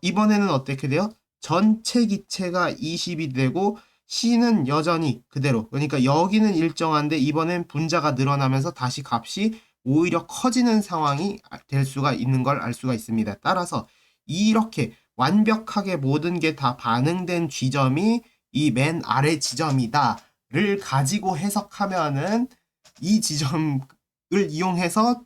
이번에는 어떻게 돼요? 전체 기체가 20이 되고 C는 여전히 그대로. 그러니까 여기는 일정한데 이번엔 분자가 늘어나면서 다시 값이 오히려 커지는 상황이 될 수가 있는 걸 알 수가 있습니다. 따라서 이렇게 완벽하게 모든 게 다 반응된 지점이 이 맨 아래 지점이다를 가지고 해석하면은 이 지점을 이용해서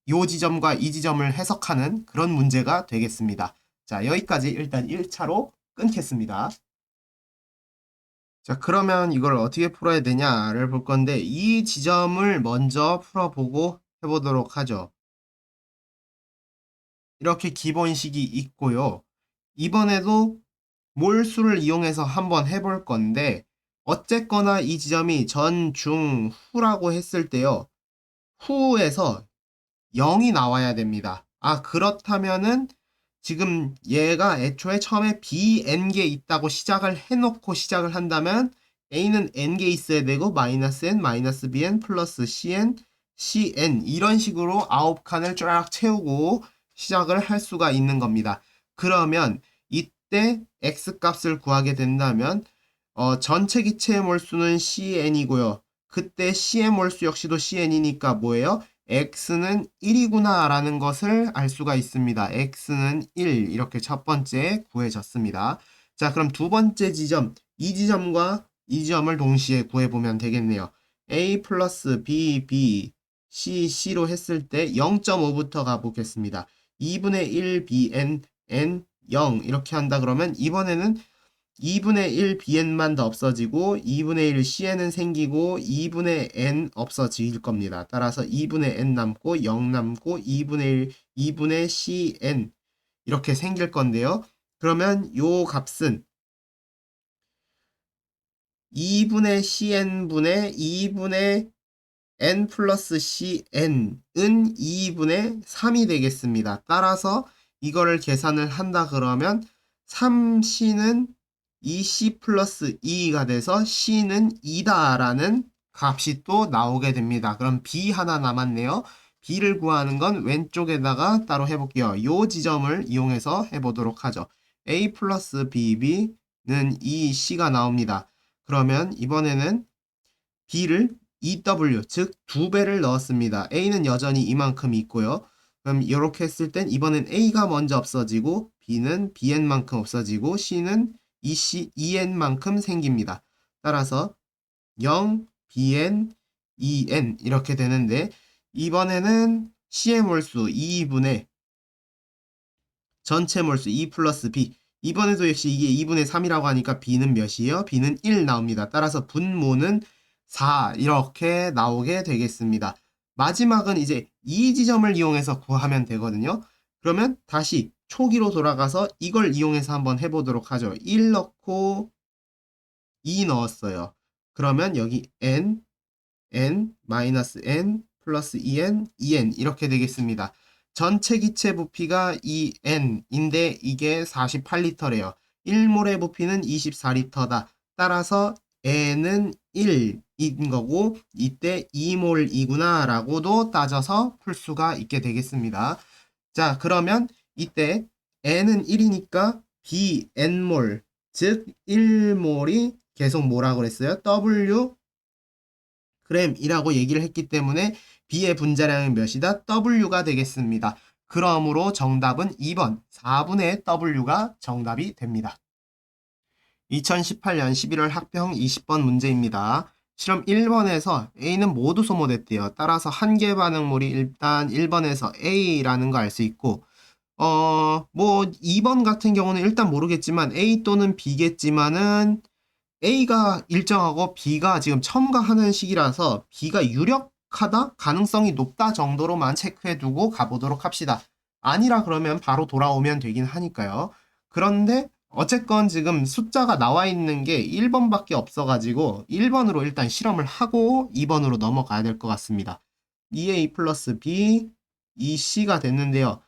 이 지점과 이 지점을 해석하는 그런 문제가 되겠습니다. 자, 여기까지 일단 1차로 끊겠습니다. 자, 그러면 이걸 어떻게 풀어야 되냐를 볼 건데 이 지점을 먼저 풀어보고 해보도록 하죠. 이렇게 기본식이 있고요. 이번에도 몰수를 이용해서 한번 해볼 건데 어쨌거나 이 지점이 전, 중, 후라고 했을 때요. 후에서 0이 나와야 됩니다. 아, 그렇다면은 지금 얘가 애초에 처음에 b n개 있다고 시작을 해놓고 시작을 한다면 a는 n개 있어야 되고 마이너스 n, 마이너스 bn, 플러스 cn, cn 이런 식으로 9칸을 쫙 채우고 시작을 할 수가 있는 겁니다. 그러면 이때 x 값을 구하게 된다면 전체 기체의 몰수는 cn이고요. 그때 c의 몰수 역시도 cn이니까 뭐예요? x는 1이구나 라는 것을 알 수가 있습니다. x는 1 이렇게 첫 번째 구해졌습니다. 자, 그럼 두 번째 지점, 이 지점과 이 지점을 동시에 구해보면 되겠네요. a 플러스 b, b, c, c로 했을 때 0.5부터 가보겠습니다. 2분의 1 bn, n 0 이렇게 한다 그러면 이번에는 2분의 1 bn만 더 없어지고 2분의 1 cn은 생기고 2분의 n 없어질 겁니다. 따라서 2분의 n 남고 0 남고 2분의 1, 2분의 cn 이렇게 생길 건데요. 그러면 요 값은 2분의 cn분의 2분의 n 플러스 cn은 2분의 3이 되겠습니다. 따라서 이거를 계산을 한다 그러면 3c는 2c 플러스 2가 돼서 c는 2다 라는 값이 또 나오게 됩니다. 그럼 b 하나 남았네요. b를 구하는 건 왼쪽에다가 따로 해볼게요. 요 지점을 이용해서 해보도록 하죠. a 플러스 bb는 2c가 나옵니다. 그러면 이번에는 b를 EW, 즉 2배를 넣었습니다. A는 여전히 이만큼 있고요. 그럼 이렇게 했을 땐 이번엔 A가 먼저 없어지고 B는 BN만큼 없어지고 C는 EN만큼 생깁니다. 따라서 0, BN, EN 이렇게 되는데 이번에는 C의 몰수 2분의 전체 몰수 2 플러스 B 이번에도 역시 이게 2분의 3이라고 하니까 B는 몇이에요? B는 1 나옵니다. 따라서 분모는 4 이렇게 나오게 되겠습니다. 마지막은 이제 이 지점을 이용해서 구하면 되거든요. 그러면 다시 초기로 돌아가서 이걸 이용해서 한번 해보도록 하죠. 1 넣고 2 넣었어요. 그러면 여기 n, 마이너스 n, 플러스 2n, 2n 이렇게 되겠습니다. 전체 기체 부피가 2n인데 이게 48리터래요. 1몰의 부피는 24리터다. 따라서 n은 1인 거고 이때 2몰이구나 라고도 따져서 풀 수가 있게 되겠습니다. 자, 그러면 이때 n은 1이니까 bn몰 즉 1몰이 계속 뭐라고 그랬어요? w g이라고 얘기를 했기 때문에 B의 분자량은 몇이다? W가 되겠습니다. 그러므로 정답은 2번 4분의 W가 정답이 됩니다. 2018년 11월 학평 20번 문제입니다. 실험 1번에서 A는 모두 소모됐대요. 따라서 한 개 반응물이 일단 1번에서 A라는 거 알 수 있고 뭐 2번 같은 경우는 일단 모르겠지만 A 또는 B겠지만은 A가 일정하고 B가 지금 첨가하는 시기라서 B가 유력하다? 가능성이 높다 정도로만 체크해두고 가보도록 합시다. 아니라 그러면 바로 돌아오면 되긴 하니까요. 그런데 어쨌건 지금 숫자가 나와 있는 게 1번밖에 없어가지고 1번으로 일단 실험을 하고 2번으로 넘어가야 될 것 같습니다. 2A 플러스 B, 2C가 됐는데요.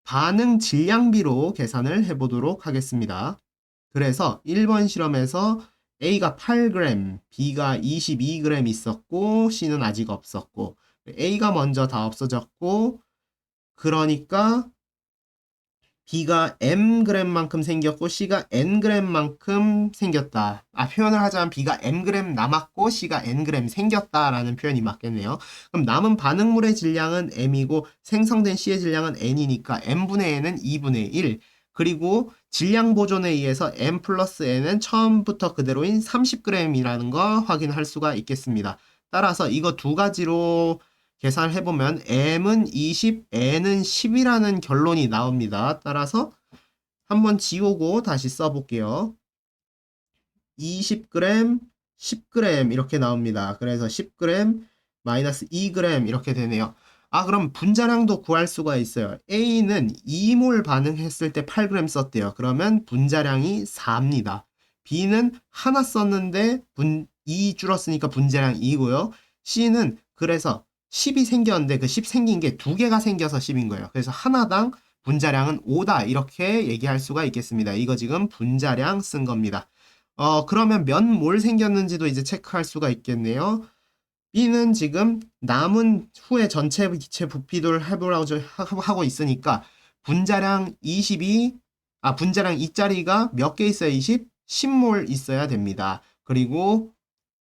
반응 질량비로 계산을 해보도록 하겠습니다. 그래서 1번 실험에서 A가 8g, B가 22g 있었고 C는 아직 없었고 A가 먼저 다 없어졌고 그러니까 B가 mg만큼 생겼고 C가 ng만큼 생겼다. 표현을 하자면 B가 mg 남았고 C가 ng 생겼다라는 표현이 맞겠네요. 그럼 남은 반응물의 질량은 m이고 생성된 C의 질량은 n이니까 m분의 n은 2분의 1. 그리고 질량 보존에 의해서 m 플러스 n은 처음부터 그대로인 30g이라는 걸 확인할 수가 있겠습니다. 따라서 이거 두 가지로 계산을 해보면 m은 20, n은 10이라는 결론이 나옵니다. 따라서 한번 지우고 다시 써볼게요. 20g, 10g 이렇게 나옵니다. 그래서 10g 마이너스 2g 이렇게 되네요. 그럼 분자량도 구할 수가 있어요. A는 2몰 반응했을 때 8g 썼대요. 그러면 분자량이 4입니다. B는 하나 썼는데 2 줄었으니까 분자량 2고요. C는 그래서 10이 생겼는데 그 10 생긴 게 2개가 생겨서 10인 거예요. 그래서 하나당 분자량은 5다 이렇게 얘기할 수가 있겠습니다. 이거 지금 분자량 쓴 겁니다. 그러면 몇 몰 생겼는지도 이제 체크할 수가 있겠네요. B는 지금 남은 후에 전체 기체 부피도를 해보라고 하고 있으니까 분자량 22, 분자량 2짜리가 몇 개 있어야 10몰 있어야 됩니다. 그리고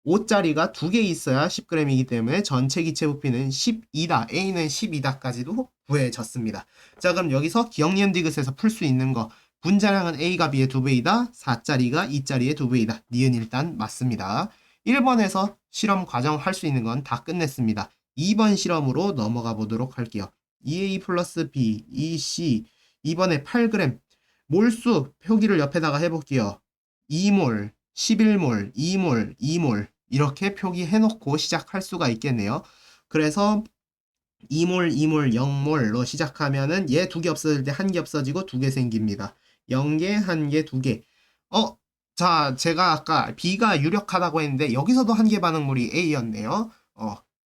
5짜리가 2개 있어야 10g이기 때문에 전체 기체 부피는 12다. A는 12다까지도 구해졌습니다. 자, 그럼 여기서 기억 니은 디귿에서 풀 수 있는 거. 분자량은 A가 B의 2배이다. 4짜리가 2짜리의 2배이다. 니은 일단 맞습니다. 1번에서 실험 과정 할 수 있는 건 다 끝냈습니다. 2번 실험으로 넘어가 보도록 할게요. 2A 플러스 B, 2C, 2번에 8g. 몰수 표기를 옆에다가 해볼게요. 2몰, 11몰, 2몰, 2몰 이렇게 표기해놓고 시작할 수가 있겠네요. 그래서 2몰, 2몰, 0몰로 시작하면은 얘 2개 없어질 때 1개 없어지고 2개 생깁니다. 0개, 1개, 2개. 자, 제가 아까 B가 유력하다고 했는데 여기서도 1개 반응물이 A였네요.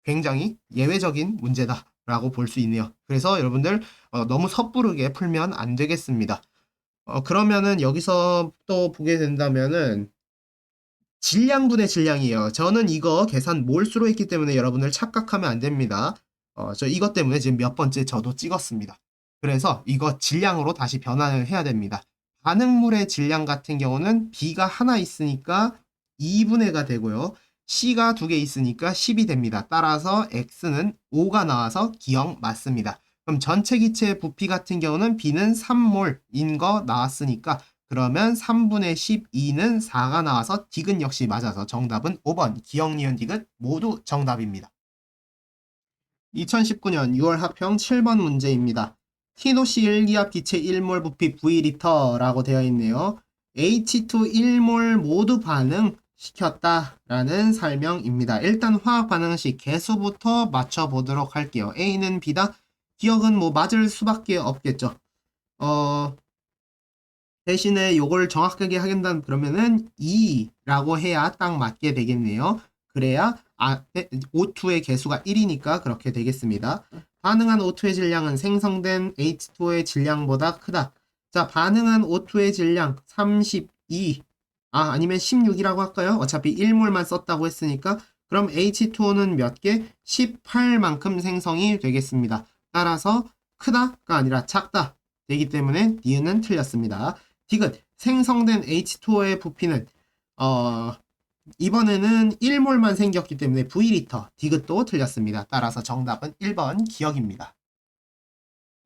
굉장히 예외적인 문제다라고 볼 수 있네요. 그래서 여러분들 너무 섣부르게 풀면 안 되겠습니다. 그러면은 여기서 또 보게 된다면은 질량분의 질량이에요. 저는 이거 계산 몰수로 했기 때문에 여러분들 착각하면 안 됩니다. 저 이것 때문에 지금 몇 번째 저도 찍었습니다. 그래서 이거 질량으로 다시 변환을 해야 됩니다. 반응물의 질량 같은 경우는 B가 하나 있으니까 2분의가 되고요. C가 2개 있으니까 10이 됩니다. 따라서 X는 5가 나와서 기억 맞습니다. 그럼 전체 기체 부피 같은 경우는 B는 3몰인 거 나왔으니까 그러면 3분의 12는 4가 나와서 디귿 역시 맞아서 정답은 5번 기억, 니은, 디귿 모두 정답입니다. 2019년 6월 합평 7번 문제입니다. T노시 1기압 기체 1몰 부피 V리터라고 되어 있네요. H2 1몰 모두 반응시켰다 라는 설명입니다. 일단 화학 반응식 개수부터 맞춰보도록 할게요. A는 B다. 기억은 뭐 맞을 수밖에 없겠죠. 대신에 요걸 정확하게 하겠다 그러면은 2라고 해야 딱 맞게 되겠네요. 그래야 O2의 개수가 1이니까 그렇게 되겠습니다. 반응한 O2의 질량은 생성된 H2의 질량보다 크다. 자, 반응한 O2의 질량 32. 아니면 16이라고 할까요? 어차피 1몰만 썼다고 했으니까 그럼 H2O는 몇 개? 18만큼 생성이 되겠습니다. 따라서 크다가 아니라 작다 되기 때문에 니은은 틀렸습니다. 디귿 생성된 H2O의 부피는 이번에는 1몰만 생겼기 때문에 V리터 디귿도 틀렸습니다. 따라서 정답은 1번 기억입니다.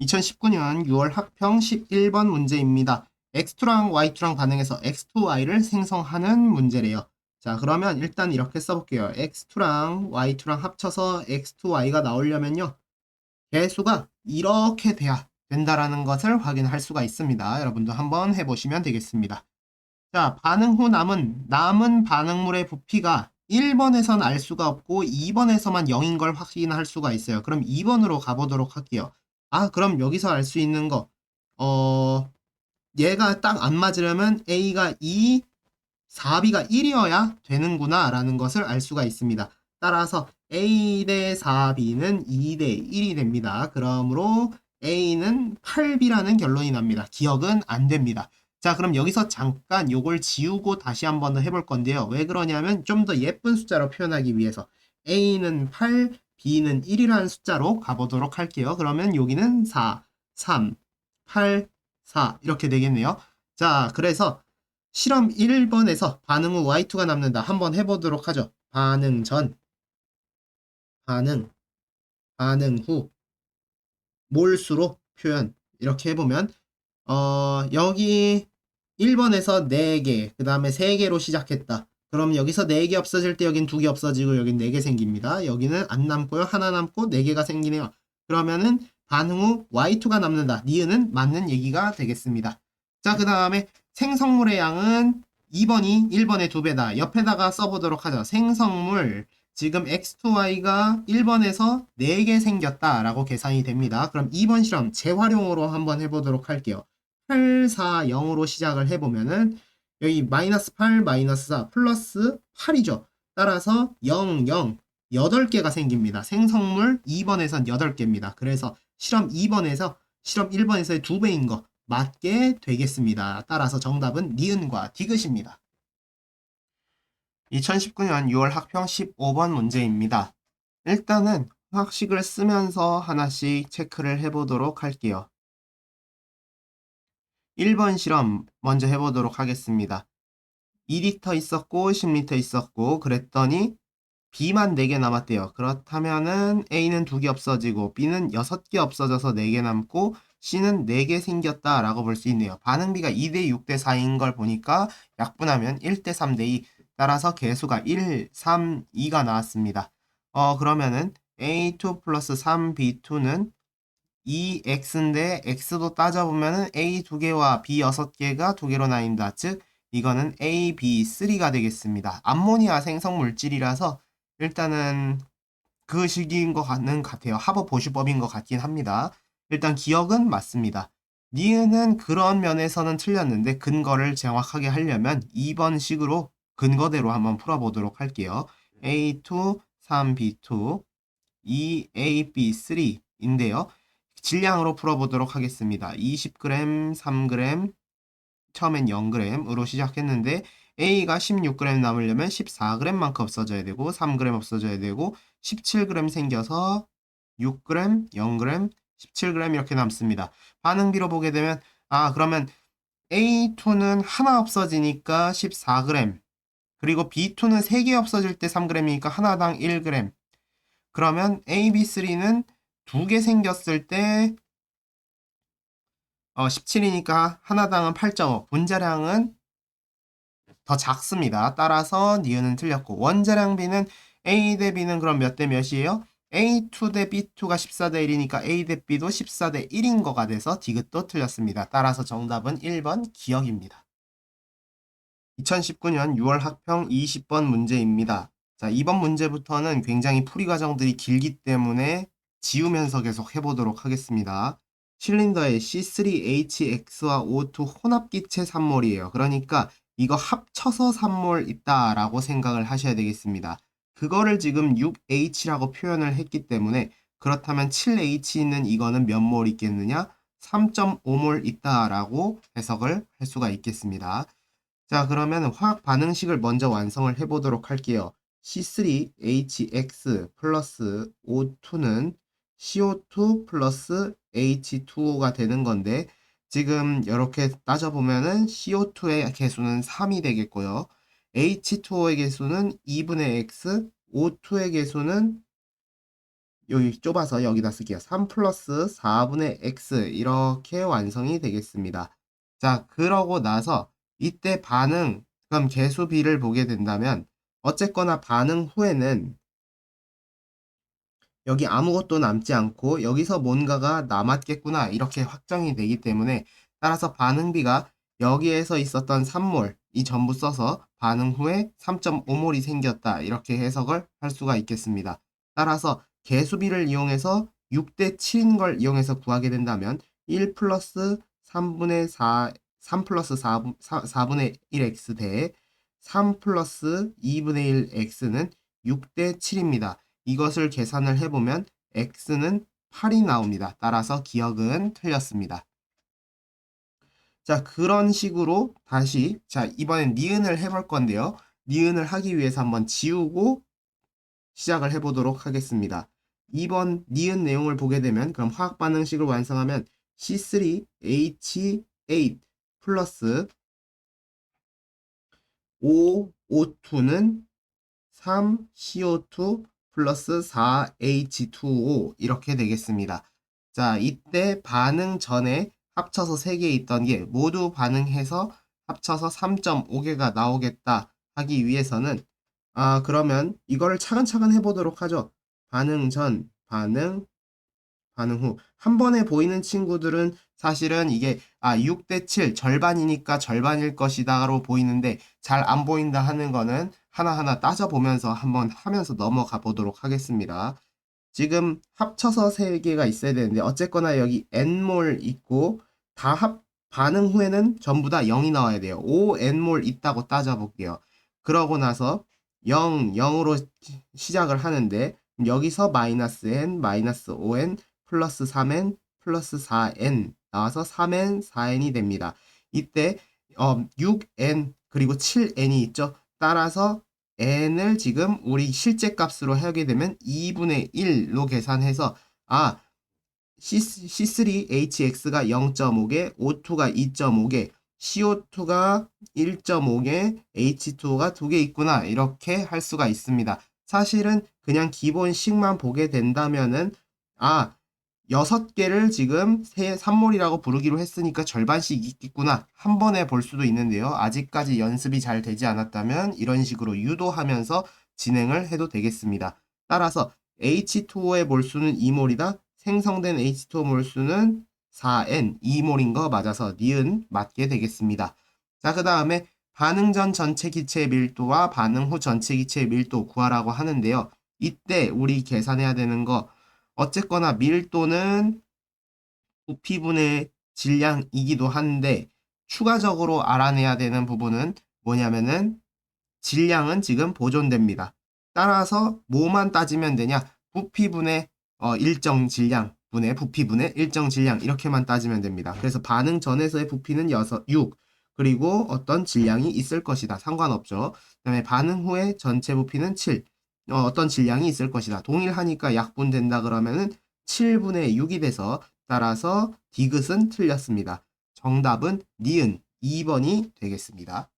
2019년 6월 학평 11번 문제입니다. X2랑 Y2랑 반응해서 X2Y를 생성하는 문제래요. 자, 그러면 일단 이렇게 써볼게요. X2랑 Y2랑 합쳐서 X2Y가 나오려면요. 개수가 이렇게 돼야 된다라는 것을 확인할 수가 있습니다. 여러분도 한번 해보시면 되겠습니다. 자, 반응 후 남은 반응물의 부피가 1번에선 알 수가 없고 2번에서만 0인 걸 확인할 수가 있어요. 그럼 2번으로 가보도록 할게요. 그럼 여기서 알 수 있는 거 얘가 딱 안 맞으려면 A가 2, 4B가 1이어야 되는구나 라는 것을 알 수가 있습니다. 따라서 A 대 4B는 2 대 1이 됩니다. 그러므로 A는 8B라는 결론이 납니다. 기억은 안 됩니다. 자, 그럼 여기서 잠깐 요걸 지우고 다시 한번 더 해볼 건데요. 왜 그러냐면 좀 더 예쁜 숫자로 표현하기 위해서 A는 8, B는 1이라는 숫자로 가보도록 할게요. 그러면 여기는 4, 3, 8, 4 이렇게 되겠네요. 자, 그래서 실험 1번에서 반응 후 Y2가 남는다. 한번 해보도록 하죠. 반응 전, 반응 후 몰수로 표현 이렇게 해보면 여기 1번에서 4개 그 다음에 3개로 시작했다. 그럼 여기서 4개 없어질 때 여긴 2개 없어지고 여긴 4개 생깁니다. 여기는 안 남고요. 하나 남고 4개가 생기네요. 그러면은 반응 후 Y2가 남는다. 니은은 맞는 얘기가 되겠습니다. 자, 그 다음에 생성물의 양은 2번이 1번의 2배다. 옆에다가 써보도록 하죠. 생성물 지금 X2Y가 1번에서 4개 생겼다 라고 계산이 됩니다. 그럼 2번 실험 재활용으로 한번 해보도록 할게요. 8, 4, 0으로 시작을 해보면은 여기 마이너스 8, 마이너스 4, 플러스 8이죠. 따라서 0, 0, 8개가 생깁니다. 생성물 2번에선 8개입니다. 그래서 실험 2번에서 실험 1번에서의 2배인 거 맞게 되겠습니다. 따라서 정답은 니은과 디귿입니다. 2019년 6월 학평 15번 문제입니다. 일단은 화학식을 쓰면서 하나씩 체크를 해보도록 할게요. 1번 실험 먼저 해보도록 하겠습니다. 2리터 있었고 10리터 있었고 그랬더니 B만 4개 남았대요. 그렇다면은 A는 2개 없어지고 B는 6개 없어져서 4개 남고 C는 4개 생겼다라고 볼 수 있네요. 반응비가 2대 6대 4인 걸 보니까 약분하면 1대 3대 2 따라서 개수가 1, 3, 2가 나왔습니다. 그러면은 A2 플러스 3B2는 2x인데 x도 따져보면은 a 2개와 b 6개가 2개로 나뉜다. 즉 이거는 AB3가 되겠습니다. 암모니아 생성 물질이라서 일단은 그 식인 것 같아요. 하버 보슈법인 것 같긴 합니다. 일단 기억은 맞습니다. 니은은 그런 면에서는 틀렸는데 근거를 정확하게 하려면 2번 식으로 근거대로 한번 풀어보도록 할게요. A2, 3B2, 2AB3인데요. 질량으로 풀어보도록 하겠습니다. 20g, 3g, 처음엔 0g으로 시작했는데 A가 16g 남으려면 14g만큼 없어져야 되고 3g 없어져야 되고 17g 생겨서 6g, 0g, 17g 이렇게 남습니다. 반응비로 보게 되면 그러면 A2는 하나 없어지니까 14g 그리고 B2는 3개 없어질 때 3g이니까 하나당 1g 그러면 AB3는 2개 생겼을 때 17이니까 하나당은 8.5 분자량은 더 작습니다. 따라서 니은은 틀렸고 원자량 B는 A 대 B는 그럼 몇 대 몇이에요? A2 대 B2가 14대 1이니까 A 대 B도 14대 1인 거가 돼서 디귿도 틀렸습니다. 따라서 정답은 1번 기억입니다. 2019년 6월 학평 20번 문제입니다. 자, 이번 문제부터는 굉장히 풀이 과정들이 길기 때문에 지우면서 계속 해보도록 하겠습니다. 실린더에 C3HX와 O2 혼합기체 산몰이에요. 그러니까 이거 합쳐서 산몰 있다라고 생각을 하셔야 되겠습니다. 그거를 지금 6H라고 표현을 했기 때문에 그렇다면 7H 있는 이거는 몇 몰 있겠느냐? 3.5몰 있다라고 해석을 할 수가 있겠습니다. 자, 그러면 화학 반응식을 먼저 완성을 해보도록 할게요. C3HX 플러스 O2는 CO2 플러스 H2O가 되는 건데 지금 이렇게 따져보면은 CO2의 개수는 3이 되겠고요. H2O의 개수는 2분의 X, O2의 개수는 여기 좁아서 여기다 쓸게요. 3 플러스 4분의 X 이렇게 완성이 되겠습니다. 자, 그러고 나서 이때 반응, 그럼 개수 B를 보게 된다면 어쨌거나 반응 후에는 여기 아무것도 남지 않고 여기서 뭔가가 남았겠구나 이렇게 확정이 되기 때문에 따라서 반응비가 여기에서 있었던 3몰 이 전부 써서 반응 후에 3.5몰이 생겼다 이렇게 해석을 할 수가 있겠습니다. 따라서 개수비를 이용해서 6대 7인 걸 이용해서 구하게 된다면 1 플러스 3분의 4, 3 플러스 4분의 1x 대 3 플러스 2분의 1x는 6대 7입니다. 이것을 계산을 해보면 x는 8이 나옵니다. 따라서 기억은 틀렸습니다. 자, 그런 식으로 다시 이번엔 니은을 해볼 건데요. 니은을 하기 위해서 한번 지우고 시작을 해보도록 하겠습니다. 2번 니은 내용을 보게 되면 그럼 화학 반응식을 완성하면 C3H8 플러스 O2는 3CO2 플러스 4H2O 이렇게 되겠습니다. 자, 이때 반응 전에 합쳐서 3개 있던 게 모두 반응해서 합쳐서 3.5개가 나오겠다 하기 위해서는 그러면 이거를 차근차근 해보도록 하죠. 반응 전, 반응 후. 한 번에 보이는 친구들은 사실은 이게 6대 7 절반이니까 절반일 것이다로 보이는데 잘 안 보인다 하는 거는 하나하나 따져보면서 한번 하면서 넘어가 보도록 하겠습니다. 지금 합쳐서 3개가 있어야 되는데 어쨌거나 여기 n몰 있고 다 반응 후에는 전부 다 0이 나와야 돼요. 5n몰 있다고 따져볼게요. 그러고 나서 0, 0으로 시작을 하는데 여기서 마이너스 n, 마이너스 5n, 플러스 3n, 플러스 4n 나와서 3n, 4n이 됩니다. 이때 6n 그리고 7n이 있죠. 따라서 n을 지금 우리 실제 값으로 하게 되면 2분의 1로 계산해서 C3HX가 0.5개, O2가 2.5개, CO2가 1.5개, H2O가 2개 있구나. 이렇게 할 수가 있습니다. 사실은 그냥 기본식만 보게 된다면은 6개를 지금 3몰이라고 부르기로 했으니까 절반씩 있겠구나. 한 번에 볼 수도 있는데요. 아직까지 연습이 잘 되지 않았다면 이런 식으로 유도하면서 진행을 해도 되겠습니다. 따라서 H2O의 몰수는 2몰이다. 생성된 H2O 몰수는 4N, 2몰인 거 맞아서 니은 맞게 되겠습니다. 자, 그 다음에 반응 전 전체 기체의 밀도와 반응 후 전체 기체의 밀도 구하라고 하는데요. 이때 우리 계산해야 되는 거 어쨌거나 밀도는 부피분의 질량이기도 한데 추가적으로 알아내야 되는 부분은 뭐냐면은 질량은 지금 보존됩니다. 따라서 뭐만 따지면 되냐? 부피분의 일정 질량 분의 부피분의 일정 질량 이렇게만 따지면 됩니다. 그래서 반응 전에서의 부피는 6 그리고 어떤 질량이 있을 것이다. 상관없죠. 그다음에 반응 후에 전체 부피는 7 어떤 질량이 있을 것이다. 동일하니까 약분된다 그러면은 7분의 6이 돼서 따라서 디귿은 틀렸습니다. 정답은 니은 2번이 되겠습니다.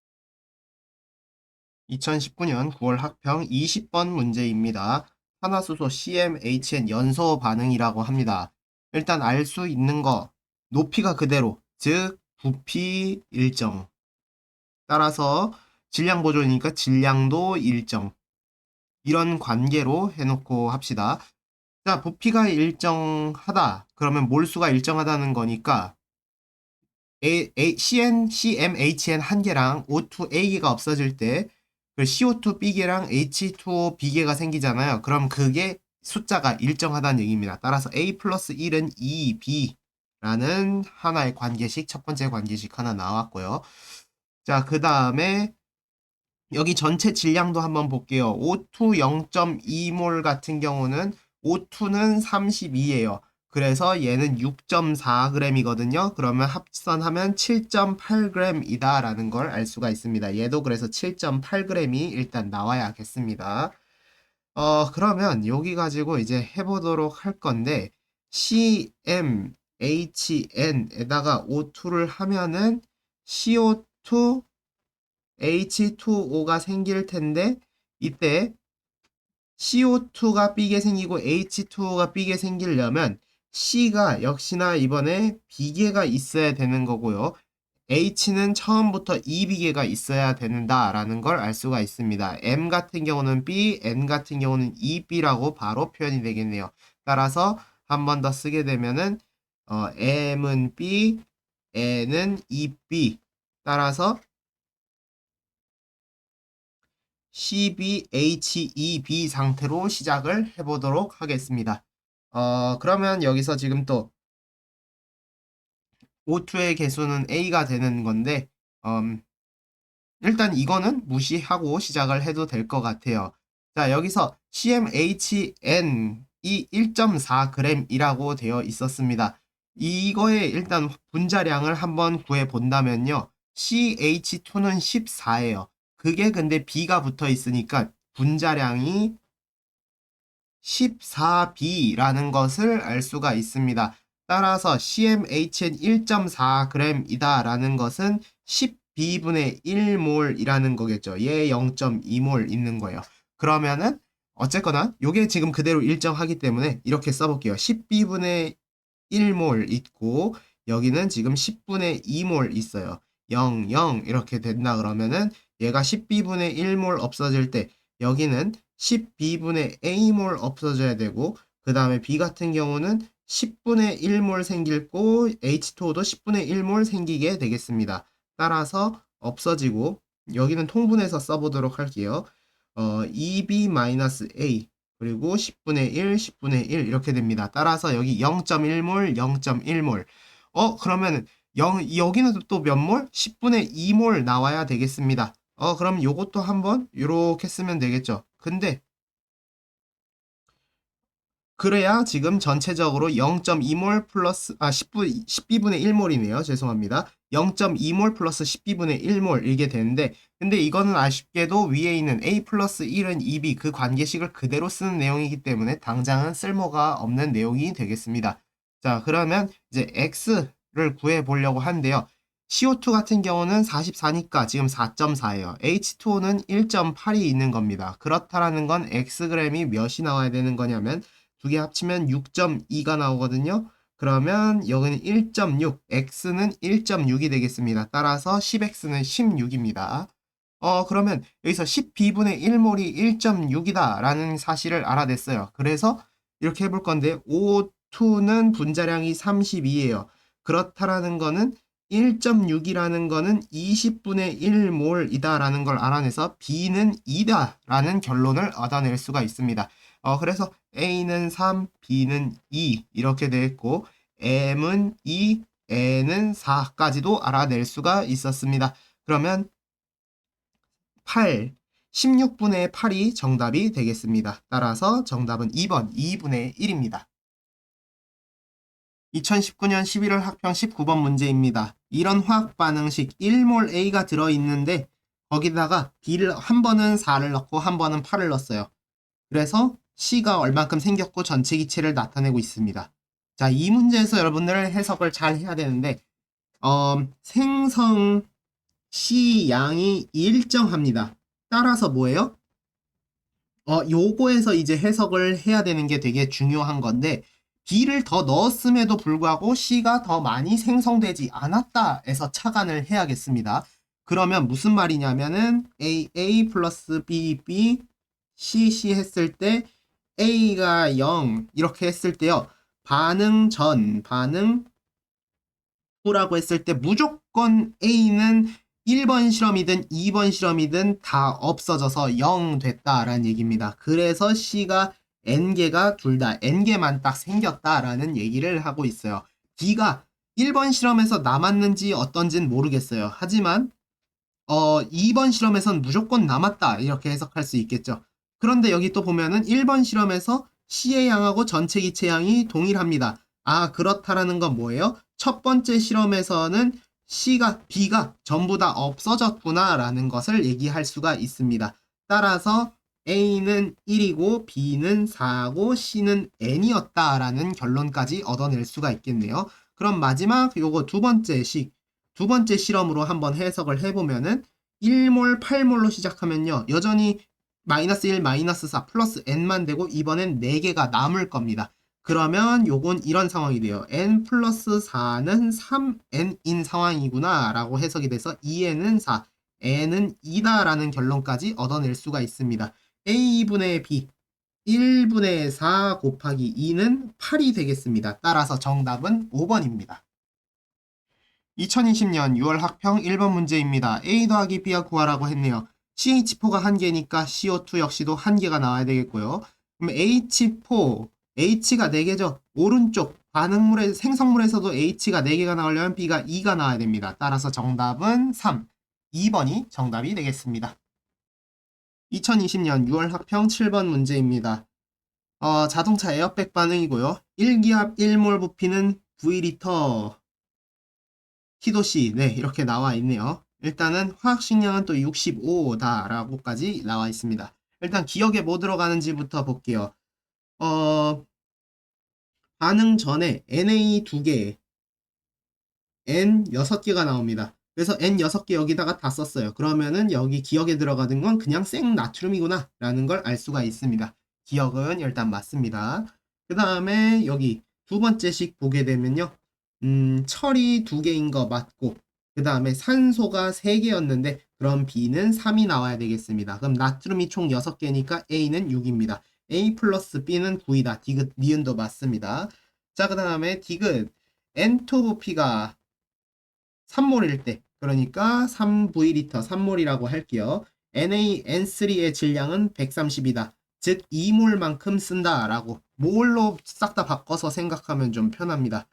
2019년 9월 학평 20번 문제입니다. 탄화수소 CmHn 연소 반응이라고 합니다. 일단 알 수 있는 거 높이가 그대로 즉 부피 일정 따라서 질량 보존이니까 질량도 일정 이런 관계로 해놓고 합시다. 자, 부피가 일정하다 그러면 몰수가 일정하다는 거니까 CmHn 한 개랑 O2A가 없어질 때 그 CO2B개랑 H2O B개가 생기잖아요. 그럼 그게 숫자가 일정하다는 얘기입니다. 따라서 A 플러스 1은 2B라는 하나의 관계식, 첫 번째 관계식 하나 나왔고요. 자, 그 다음에 여기 전체 질량도 한번 볼게요. O2 0.2몰 같은 경우는 O2는 32예요. 그래서 얘는 6.4g이거든요. 그러면 합산하면 7.8g이다 라는 걸 알 수가 있습니다. 얘도 그래서 7.8g이 일단 나와야겠습니다. 그러면 여기 가지고 이제 해보도록 할 건데 CmHn에다가 O2를 하면은 CO2 H2O가 생길 텐데 이때 CO2가 B게 생기고 H2O가 B게 생기려면 C가 역시나 이번에 B개가 있어야 되는 거고요. H는 처음부터 2B개가 있어야 된다라는 걸 알 수가 있습니다. M 같은 경우는 B, N 같은 경우는 2B라고 바로 표현이 되겠네요. 따라서 한 번 더 쓰게 되면은 M은 B, N은 2B 따라서 CBHEB 상태로 시작을 해보도록 하겠습니다. 그러면 여기서 지금 또 O2의 개수는 A가 되는 건데, 일단 이거는 무시하고 시작을 해도 될 것 같아요. 자, 여기서 CmHn이 1.4g이라고 되어 있었습니다. 이거의 일단 분자량을 한번 구해 본다면요. CH2는 14예요. 그게 근데 B가 붙어 있으니까 분자량이 14B라는 것을 알 수가 있습니다. 따라서 CmHn 1.4g이다 라는 것은 10B분의 1몰이라는 거겠죠. 얘 0.2몰 있는 거예요. 그러면은 어쨌거나 이게 지금 그대로 일정하기 때문에 이렇게 써볼게요. 10B분의 1몰 있고 여기는 지금 10분의 2몰 있어요. 0, 0 이렇게 된다 그러면은 얘가 10B분의 1몰 없어질 때 여기는 10B분의 A몰 없어져야 되고 그 다음에 B 같은 경우는 10분의 1몰 생길고 H2O도 10분의 1몰 생기게 되겠습니다. 따라서 없어지고 여기는 통분해서 써보도록 할게요. 2B-A 그리고 10분의 1, 10분의 1 이렇게 됩니다. 따라서 여기 0.1몰, 0.1몰. 그러면 여기는 또 몇 몰? 10분의 2몰 나와야 되겠습니다. 그럼 요것도 한번 요렇게 쓰면 되겠죠. 근데 그래야 지금 전체적으로 0.2몰 플러스 10b분의 1몰이네요. 죄송합니다. 0.2몰 플러스 10b분의 1몰 이게 되는데 근데 이거는 아쉽게도 위에 있는 a 플러스 1은 2b 그 관계식을 그대로 쓰는 내용이기 때문에 당장은 쓸모가 없는 내용이 되겠습니다. 자, 그러면 이제 x를 구해 보려고 하는데요. CO2 같은 경우는 44니까 지금 4.4예요. H2O는 1.8이 있는 겁니다. 그렇다라는 건 xg이 몇이 나와야 되는 거냐면 두 개 합치면 6.2가 나오거든요. 그러면 여기는 1.6, x는 1.6이 되겠습니다. 따라서 10x는 16입니다. 그러면 여기서 10b분의 1몰이 1.6이다 라는 사실을 알아냈어요. 그래서 이렇게 해볼 건데 O2는 분자량이 32예요. 그렇다라는 거는 1.6이라는 거는 20분의 1몰이다 라는 걸 알아내서 B는 2다 라는 결론을 얻어낼 수가 있습니다. 그래서 A는 3, B는 2 이렇게 되어 있고 M은 2, N은 4까지도 알아낼 수가 있었습니다. 그러면 8, 16분의 8이 정답이 되겠습니다. 따라서 정답은 2번, 2분의 1입니다. 2019년 11월 학평 19번 문제입니다. 이런 화학 반응식 1몰 A가 들어있는데 거기다가 B를 한 번은 4를 넣고 한 번은 8을 넣었어요. 그래서 C가 얼만큼 생겼고 전체 기체를 나타내고 있습니다. 자, 이 문제에서 여러분들 해석을 잘 해야 되는데 생성 C 양이 일정합니다. 따라서 뭐예요? 요거에서 이제 해석을 해야 되는 게 되게 중요한 건데 B를 더 넣었음에도 불구하고 C가 더 많이 생성되지 않았다 에서 착안을 해야겠습니다. 그러면 무슨 말이냐면은 A 플러스 B C 했을 때 A가 0 이렇게 했을 때요. 반응 전, 반응 후라고 했을 때 무조건 A는 1번 실험이든 2번 실험이든 다 없어져서 0 됐다라는 얘기입니다. 그래서 C가 N개가 둘 다 N개만 딱 생겼다라는 얘기를 하고 있어요. B가 1번 실험에서 남았는지 어떤지는 모르겠어요. 하지만 2번 실험에선 무조건 남았다 이렇게 해석할 수 있겠죠. 그런데 여기 또 보면은 1번 실험에서 C의 양하고 전체 기체 양이 동일합니다. 아, 그렇다라는 건 뭐예요? 첫 번째 실험에서는 B가 전부 다 없어졌구나 라는 것을 얘기할 수가 있습니다. 따라서 A는 1이고 B는 4고 C는 N이었다라는 결론까지 얻어낼 수가 있겠네요. 그럼 마지막 요거 두 번째 실험으로 한번 해석을 해보면은 1몰 8몰로 시작하면요. 여전히 마이너스 1, 마이너스 4, 플러스 n만 되고 이번엔 4개가 남을 겁니다. 그러면 요건 이런 상황이 돼요. n 플러스 4는 3n인 상황이구나 라고 해석이 돼서 2n은 4, n은 2다 라는 결론까지 얻어낼 수가 있습니다. a분의 b 1분의 4 곱하기 2는 8이 되겠습니다. 따라서 정답은 5번입니다. 2020년 6월 학평 1번 문제입니다. A 더하기 B가 구하라고 했네요. CH4가 한 개니까 CO2 역시도 한 개가 나와야 되겠고요. 그럼 H4, H가 4개죠. 오른쪽 반응물의 생성물에서도 H가 4개가 나오려면 B가 2가 나와야 됩니다. 따라서 정답은 3, 2번이 정답이 되겠습니다. 2020년 6월 학평 7번 문제입니다. 자동차 에어백 반응이고요. 1기압 1몰 부피는 V리터 키도씨, 네, 이렇게 나와 있네요. 일단은 화학식량은 또 65다라고까지 나와 있습니다. 일단 기억에 뭐 들어가는지부터 볼게요. 반응 전에 NA 2개, N 6개가 나옵니다. 그래서 N 6개 여기다가 다 썼어요. 그러면은 여기 기억에 들어가는 건 그냥 생 나트륨이구나 라는 걸 알 수가 있습니다. 기억은 일단 맞습니다. 그 다음에 여기 두 번째씩 보게 되면요. 철이 2개인 거 맞고 그 다음에 산소가 3개였는데 그럼 B는 3이 나와야 되겠습니다. 그럼 나트륨이 총 6개니까 A는 6입니다. A 플러스 B는 9이다. 디귿, 니은도 맞습니다. 자, 그 다음에 디귿 N2부피가 3몰일 때 그러니까 3V리터 3몰이라고 할게요. NaN3의 질량은 130이다. 즉 2몰만큼 쓴다 라고 몰로 싹 다 바꿔서 생각하면 좀 편합니다.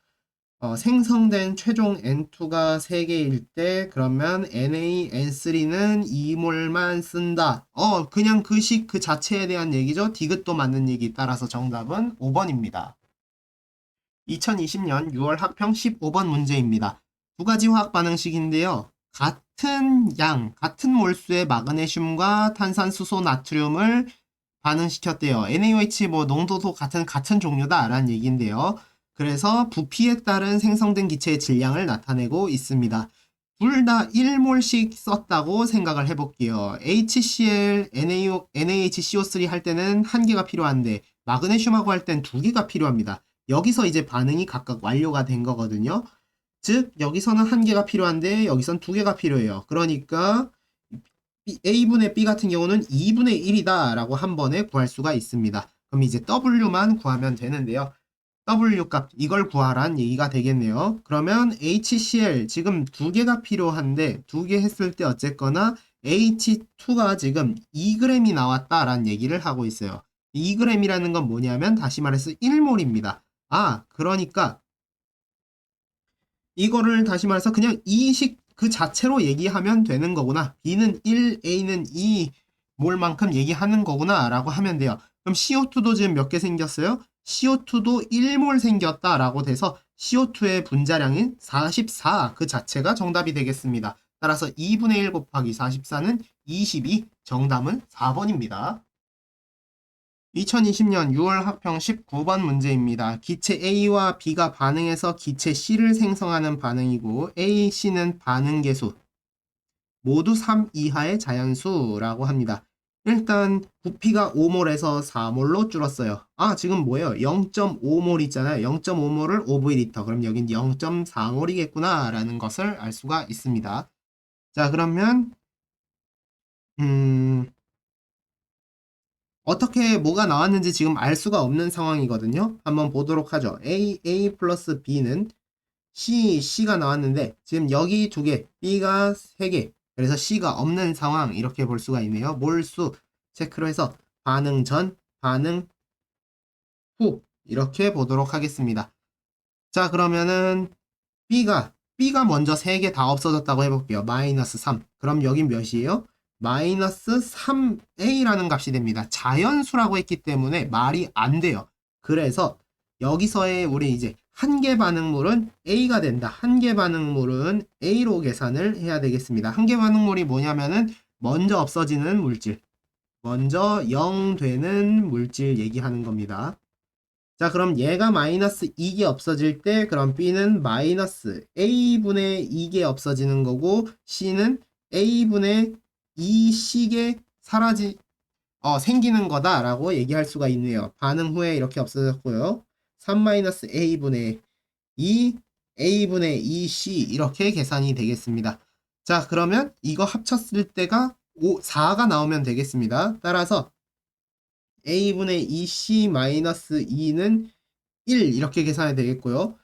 생성된 최종 N2가 3개일 때 그러면 NaN3는 2몰만 쓴다. 그냥 그 식 그 자체에 대한 얘기죠. 디귿도 맞는 얘기. 따라서 정답은 5번입니다. 2020년 6월 학평 15번 문제입니다. 두 가지 화학 반응식인데요. 같은 몰수의 마그네슘과 탄산수소 나트륨을 반응시켰대요. NaOH 농도도 같은 종류다 라는 얘기인데요. 그래서 부피에 따른 생성된 기체의 질량을 나타내고 있습니다. 둘 다 1몰씩 썼다고 생각을 해볼게요. HCl, NaHCO3 할 때는 1개가 필요한데 마그네슘하고 할 땐 2개가 필요합니다. 여기서 이제 반응이 각각 완료가 된 거거든요. 즉 여기서는 1개가 필요한데 여기선 2개가 필요해요. 그러니까 A분의 B 같은 경우는 2분의 1이다 라고 한 번에 구할 수가 있습니다. 그럼 이제 W만 구하면 되는데요. W 값 이걸 구하란 얘기가 되겠네요. 그러면 HCl 지금 2개가 필요한데 2개 했을 때 어쨌거나 H2가 지금 2g이 나왔다라는 얘기를 하고 있어요. 2g이라는 건 뭐냐면 다시 말해서 1몰입니다. 그러니까 이거를 다시 말해서 그냥 이 식 그 자체로 얘기하면 되는 거구나. B는 1, A는 2 몰만큼 얘기하는 거구나 라고 하면 돼요. 그럼 CO2도 지금 몇 개 생겼어요? CO2도 1몰 생겼다 라고 돼서 CO2의 분자량인 44 그 자체가 정답이 되겠습니다. 따라서 2분의 1 곱하기 44는 22 정답은 4번입니다. 2020년 6월 학평 19번 문제입니다. 기체 A와 B가 반응해서 기체 C를 생성하는 반응이고 A, C는 반응 계수 모두 3 이하의 자연수라고 합니다. 일단 부피가 5몰에서 4몰로 줄었어요. 지금 뭐예요? 0.5몰 있잖아요. 0.5몰을 5v리터. 그럼 여긴 0.4몰이겠구나 라는 것을 알 수가 있습니다. 자, 그러면 어떻게 뭐가 나왔는지 지금 알 수가 없는 상황이거든요. 한번 보도록 하죠. A 플러스 B는 C가 나왔는데 지금 여기 2개, B가 3개. 그래서 C가 없는 상황 이렇게 볼 수가 있네요. 몰수 체크로 해서 반응 전, 반응 후 이렇게 보도록 하겠습니다. 자, 그러면은 B가 먼저 3개 다 없어졌다고 해볼게요. 마이너스 3. 그럼 여긴 몇이에요? 마이너스 3a라는 값이 됩니다. 자연수라고 했기 때문에 말이 안 돼요. 그래서 여기서의 우리 이제 한 개 반응물은 a가 된다. 한 개 반응물은 a로 계산을 해야 되겠습니다. 한 개 반응물이 뭐냐면은 먼저 없어지는 물질, 먼저 0 되는 물질 얘기하는 겁니다. 자, 그럼 얘가 마이너스 2개 없어질 때 그럼 B는 마이너스 A분의 2개 없어지는 거고 C는 A분의 2C개 생기는 거다라고 얘기할 수가 있네요. 반응 후에 이렇게 없어졌고요. 3 마이너스 A분의 2 A분의 2C 이렇게 계산이 되겠습니다. 자, 그러면 이거 합쳤을 때가 4가 나오면 되겠습니다. 따라서 A분의 2C-2는 1 이렇게 계산이 되겠고요.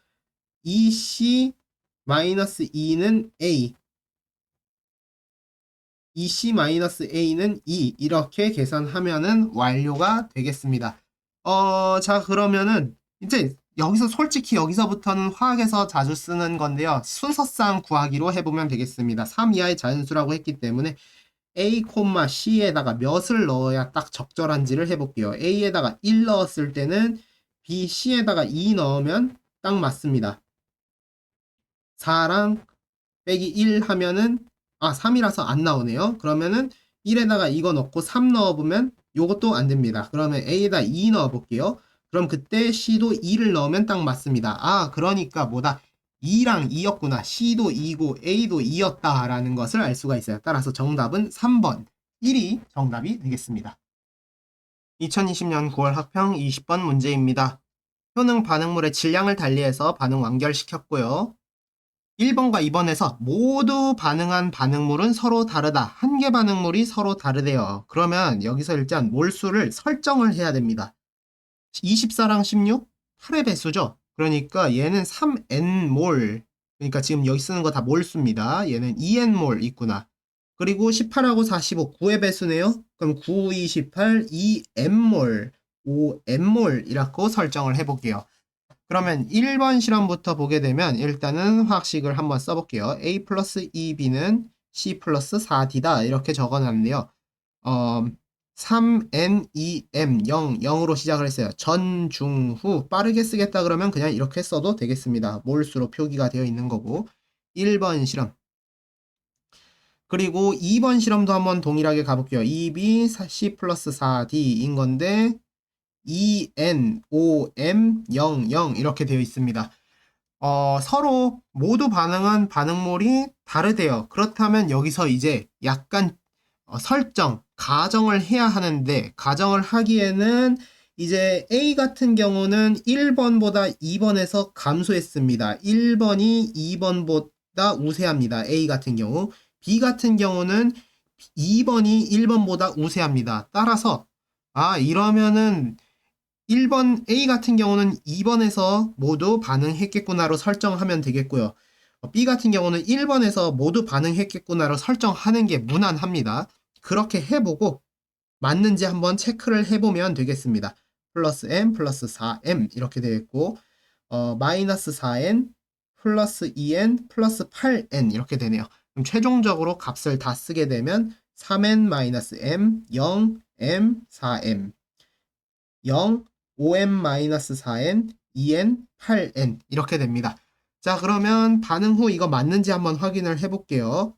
2C-2는 A 2C-A는 2 이렇게 계산하면은 완료가 되겠습니다. 자, 그러면은 이제 여기서 솔직히 여기서부터는 화학에서 자주 쓰는 건데요. 순서상 구하기로 해보면 되겠습니다. 3 이하의 자연수라고 했기 때문에 A, C에다가 몇을 넣어야 딱 적절한지를 해볼게요. A에다가 1 넣었을 때는 B, C에다가 2 넣으면 딱 맞습니다. 4랑 빼기 1 하면은 3이라서 안 나오네요. 그러면은 1에다가 이거 넣고 3 넣어보면 요것도 안 됩니다. 그러면 A에다 2 넣어볼게요. 그럼 그때 C도 2를 넣으면 딱 맞습니다. 그러니까 뭐다? 2랑 2였구나. C도 2고 A도 2였다 라는 것을 알 수가 있어요. 따라서 정답은 3번 1이 정답이 되겠습니다. 2020년 9월 학평 20번 문제입니다. 효능 반응물의 질량을 달리해서 반응 완결시켰고요. 1번과 2번에서 모두 반응한 반응물은 서로 다르다. 한 개 반응물이 서로 다르대요. 그러면 여기서 일단 몰수를 설정을 해야 됩니다. 24랑 16? 8의 배수죠. 그러니까 얘는 3n몰. 그러니까 지금 여기 쓰는 거 다 몰수입니다. 얘는 2n몰 있구나. 그리고 18하고 45, 9의 배수네요. 그럼 9, 28, 2n몰, 5n몰 이라고 설정을 해볼게요. 그러면 1번 실험부터 보게 되면 일단은 화학식을 한번 써볼게요. A 플러스 2B는 C 플러스 4D다. 이렇게 적어놨는데요. 3N, 2M, 0, 0으로 시작을 했어요. 전, 중, 후 빠르게 쓰겠다 그러면 그냥 이렇게 써도 되겠습니다. 몰수로 표기가 되어 있는 거고 1번 실험. 그리고 2번 실험도 한번 동일하게 가볼게요. 2B, C 플러스 4D인 건데 2N, 5M, 0, 0 이렇게 되어 있습니다. 서로 모두 반응은 반응몰이 다르대요. 그렇다면 여기서 이제 약간 설정, 가정을 해야 하는데 가정을 하기에는 이제 A 같은 경우는 1번보다 2번에서 감소했습니다. 1번이 2번보다 우세합니다. A 같은 경우. B 같은 경우는 2번이 1번보다 우세합니다. 따라서 이러면은 1번 A 같은 경우는 2번에서 모두 반응했겠구나로 설정하면 되겠고요. B 같은 경우는 1번에서 모두 반응했겠구나로 설정하는 게 무난합니다. 그렇게 해보고 맞는지 한번 체크를 해보면 되겠습니다. 플러스 M 플러스 4M 이렇게 되어 있고 마이너스 4N 플러스 2N 플러스 8N 이렇게 되네요. 그럼 최종적으로 값을 다 쓰게 되면 3N 마이너스 M 0 M 4M 0 5M-4N 2N 8N 이렇게 됩니다. 자, 그러면 반응 후 이거 맞는지 한번 확인을 해볼게요.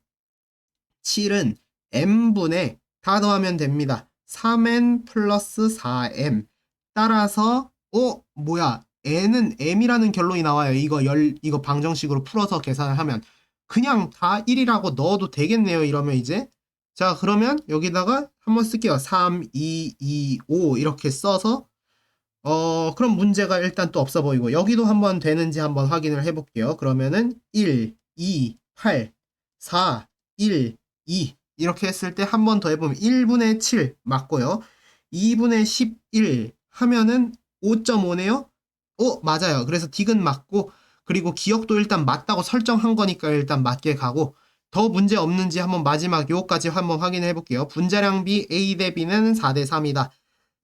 7은 M분의 다 더하면 됩니다. 3N 플러스 4M 따라서 뭐야 N은 M이라는 결론이 나와요. 이거 방정식으로 풀어서 계산을 하면 그냥 다 1이라고 넣어도 되겠네요. 이러면 이제 자, 그러면 여기다가 한번 쓸게요. 3, 2, 2, 5 이렇게 써서 그럼 문제가 일단 또 없어 보이고 여기도 한번 되는지 한번 확인을 해볼게요. 그러면은 1, 2, 8, 4, 1, 2 이렇게 했을 때 한 번 더 해보면 1분의 7 맞고요. 2분의 11 하면은 5.5네요. 맞아요. 그래서 딕은 맞고 그리고 기억도 일단 맞다고 설정한 거니까 일단 맞게 가고 더 문제 없는지 한번 마지막 요까지 한번 확인해 볼게요. 분자량비 A 대 B는 4대 3이다.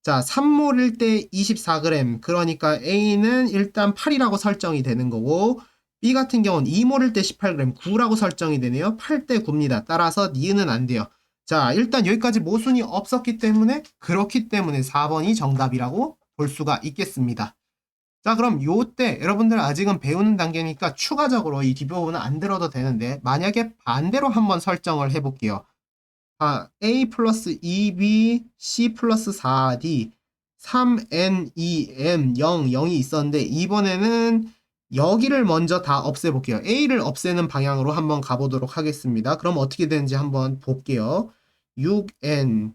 자, 3몰일 때 24g. 그러니까 A는 일단 8이라고 설정이 되는 거고, B 같은 경우는 2몰일 때 18g, 9라고 설정이 되네요. 8대 9입니다. 따라서 니은은 안 돼요. 자, 일단 여기까지 모순이 없었기 때문에, 그렇기 때문에 4번이 정답이라고 볼 수가 있겠습니다. 자, 그럼 요때 여러분들 아직은 배우는 단계니까 추가적으로 이 뒷부분은 안 들어도 되는데, 만약에 반대로 한번 설정을 해볼게요. A 플러스 2B, C 플러스 4D, 3N, 2M, 0, 0이 있었는데, 이번에는 여기를 먼저 다 없애볼게요. A를 없애는 방향으로 한번 가보도록 하겠습니다. 그럼 어떻게 되는지 한번 볼게요. 6N,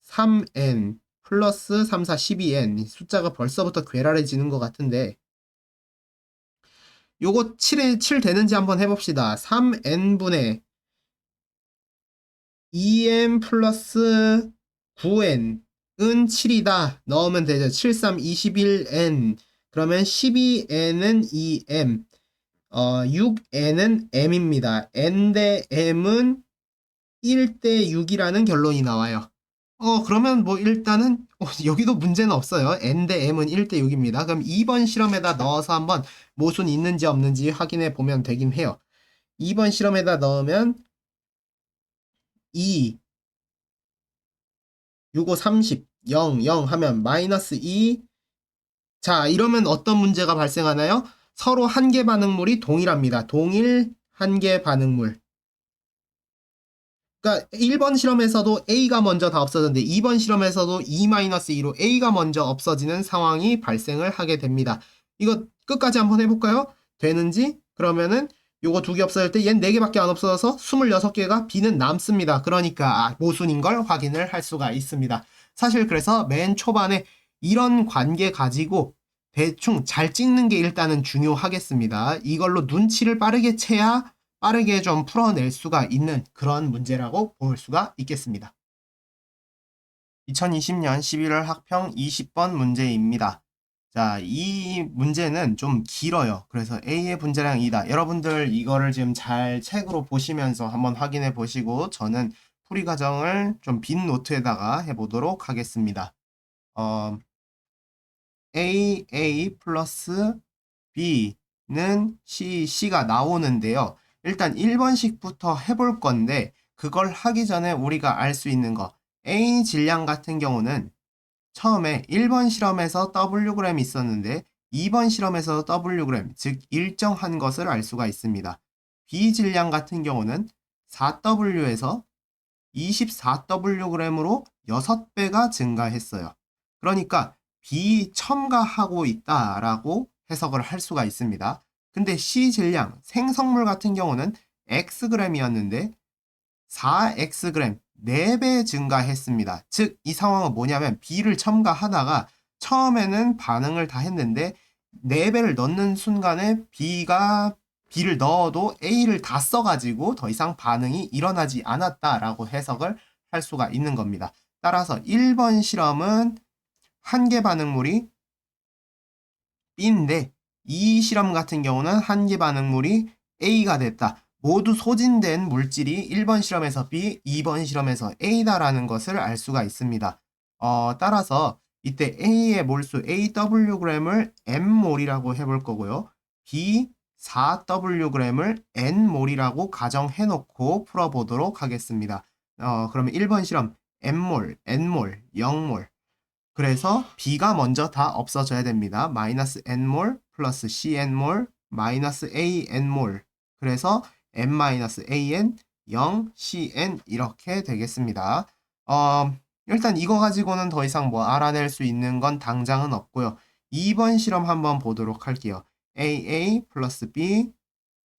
3N, 플러스 3, 4, 12N. 숫자가 벌써부터 괴랄해지는 것 같은데, 요거 7 되는지 한번 해봅시다. 3N분의 2n 플러스 9n은 7이다. 넣으면 되죠. 7, 3, 21n. 그러면 12n은 2m. 6n은 m입니다. n 대 m은 1대 6이라는 결론이 나와요. 그러면 뭐 일단은 여기도 문제는 없어요. n 대 m은 1대 6입니다. 그럼 2번 실험에다 넣어서 한번 모순이 있는지 없는지 확인해 보면 되긴 해요. 2번 실험에다 넣으면 2 65, 30, 0, 0 하면 마이너스 2. 자, 이러면 어떤 문제가 발생하나요? 서로 한계 반응물이 동일합니다. 동일 한계 반응물. 그러니까 1번 실험에서도 A가 먼저 다 없어졌는데 2번 실험에서도 2-2로 A가 먼저 없어지는 상황이 발생을 하게 됩니다. 이거 끝까지 한번 해볼까요? 되는지? 그러면은 요거 두 개 없어질 때 얘는 4개밖에 안 없어져서 26개가 B는 남습니다. 그러니까 모순인 걸 확인을 할 수가 있습니다. 사실 그래서 맨 초반에 이런 관계 가지고 대충 잘 찍는 게 일단은 중요하겠습니다. 이걸로 눈치를 빠르게 채야 빠르게 좀 풀어낼 수가 있는 그런 문제라고 볼 수가 있겠습니다. 2020년 11월 학평 20번 문제입니다. 자, 이 문제는 좀 길어요. 그래서 A의 분자량 2다. 여러분들 이거를 지금 잘 책으로 보시면서 한번 확인해 보시고 저는 풀이 과정을 좀 빈 노트에다가 해보도록 하겠습니다. A 플러스 B는 C가 나오는데요. 일단 1번식부터 해볼 건데 그걸 하기 전에 우리가 알 수 있는 거 A 질량 같은 경우는 처음에 1번 실험에서 Wg이 있었는데 2번 실험에서 Wg, 즉 일정한 것을 알 수가 있습니다. B 질량 같은 경우는 4W에서 24Wg으로 6배가 증가했어요. 그러니까 B 첨가하고 있다라고 해석을 할 수가 있습니다. 근데 C 질량, 생성물 같은 경우는 Xg이었는데 4Xg, 4배 증가했습니다. 즉, 이 상황은 뭐냐면 B를 첨가하다가 처음에는 반응을 다 했는데 4배를 넣는 순간에 B를 넣어도 A를 다 써가지고 더 이상 반응이 일어나지 않았다라고 해석을 할 수가 있는 겁니다. 따라서 1번 실험은 한 개 반응물이 B인데 이 실험 같은 경우는 한 개 반응물이 A가 됐다. 모두 소진된 물질이 1번 실험에서 B, 2번 실험에서 A다라는 것을 알 수가 있습니다. 따라서 이때 A의 몰수 AWg을 Mm몰이라고 해볼 거고요. B 4Wg을 N몰이라고 가정해 놓고 풀어보도록 하겠습니다. 그러면 1번 실험 Mm몰, N몰, 0몰. 그래서 B가 먼저 다 없어져야 됩니다. 마이너스 N몰 플러스 CN몰 마이너스 AN몰. 그래서 N-AN 0 CN 이렇게 되겠습니다. 일단 이거 가지고는 더 이상 뭐 알아낼 수 있는 건 당장은 없고요. 2번 실험 한번 보도록 할게요. AA 플러스 B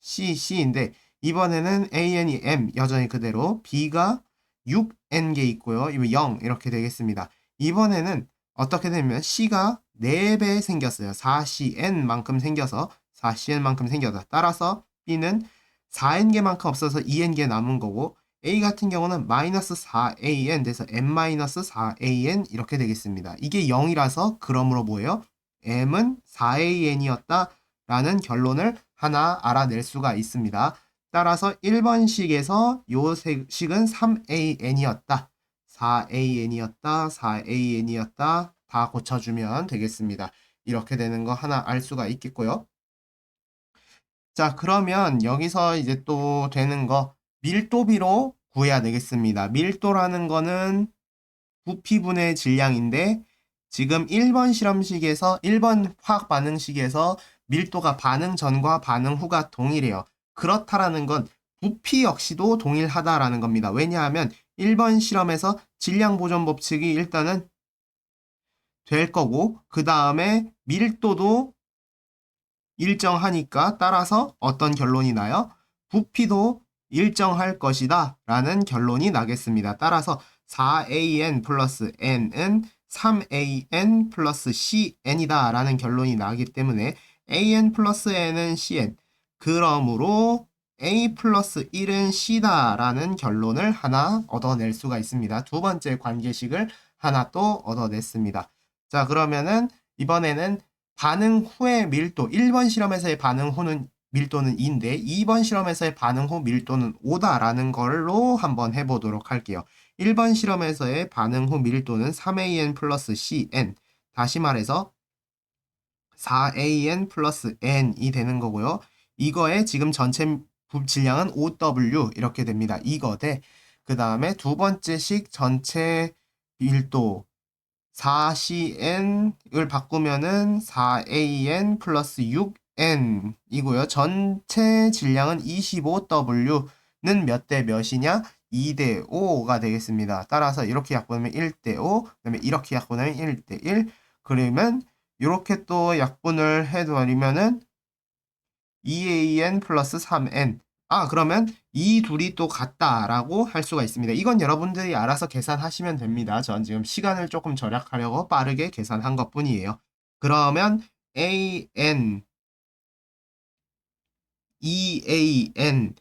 CC인데 이번에는 AN이 M 여전히 그대로 B가 6N개 있고요. 이거 0 이렇게 되겠습니다. 이번에는 어떻게 되면 C가 4배 생겼어요. 4CN만큼 생겨서 4CN만큼 생겨다. 따라서 B는 4N개만큼 없어서 2N개 남은 거고 A 같은 경우는 마이너스 4AN 돼서 M-4AN 이렇게 되겠습니다. 이게 0이라서 그러므로 뭐예요? M은 4AN이었다 라는 결론을 하나 알아낼 수가 있습니다. 따라서 1번식에서 요 식은 3AN이었다. 4AN이었다. 4AN이었다. 다 고쳐주면 되겠습니다. 이렇게 되는 거 하나 알 수가 있겠고요. 자, 그러면 여기서 이제 또 되는 거 밀도비로 구해야 되겠습니다. 밀도라는 거는 부피분의 질량인데 지금 1번 실험식에서 1번 화학 반응식에서 밀도가 반응 전과 반응 후가 동일해요. 그렇다라는 건 부피 역시도 동일하다라는 겁니다. 왜냐하면 1번 실험에서 질량 보존 법칙이 일단은 될 거고 그 다음에 밀도도 일정하니까 따라서 어떤 결론이 나요? 부피도 일정할 것이다 라는 결론이 나겠습니다. 따라서 4AN 플러스 N은 3AN 플러스 CN이다 라는 결론이 나기 때문에 AN 플러스 N은 CN 그러므로 A 플러스 1은 C다 라는 결론을 하나 얻어낼 수가 있습니다. 두 번째 관계식을 하나 또 얻어냈습니다. 자, 그러면은 이번에는 반응 후의 밀도, 1번 실험에서의 반응 후는 밀도는 2인데 2번 실험에서의 반응 후 밀도는 5다라는 걸로 한번 해보도록 할게요. 1번 실험에서의 반응 후 밀도는 3AN 플러스 CN, 다시 말해서 4AN 플러스 N이 되는 거고요. 이거의 지금 전체 질량은 5W 이렇게 됩니다. 이거 대 그 다음에 두 번째 식 전체 밀도 4CN을 바꾸면은 4AN 플러스 6N 이고요. 전체 질량은 25W는 몇 대 몇이냐? 2대 5가 되겠습니다. 따라서 이렇게 약분하면 1대 5, 그다음에 이렇게 약분하면 1대 1. 그러면 이렇게 또 약분을 해버리면은 2AN 플러스 3N. 그러면 이 둘이 또 같다라고 할 수가 있습니다. 이건 여러분들이 알아서 계산하시면 됩니다. 전 지금 시간을 조금 절약하려고 빠르게 계산한 것뿐이에요. 그러면 AN, EAN은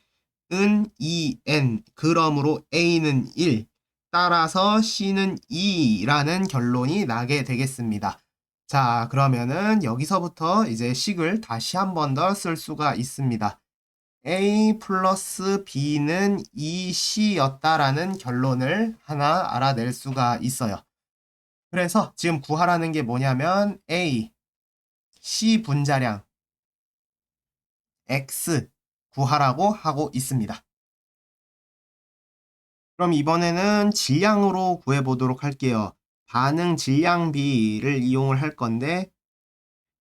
2N, 그러므로 A는 1, 따라서 C는 2라는 결론이 나게 되겠습니다. 자, 그러면은 여기서부터 이제 식을 다시 한 번 더 쓸 수가 있습니다. A 플러스 B는 2C였다라는 결론을 하나 알아낼 수가 있어요. 그래서 지금 구하라는 게 뭐냐면 A, C 분자량, x 구하라고 하고 있습니다. 그럼 이번에는 질량으로 구해보도록 할게요. 반응 질량비를 이용을 할 건데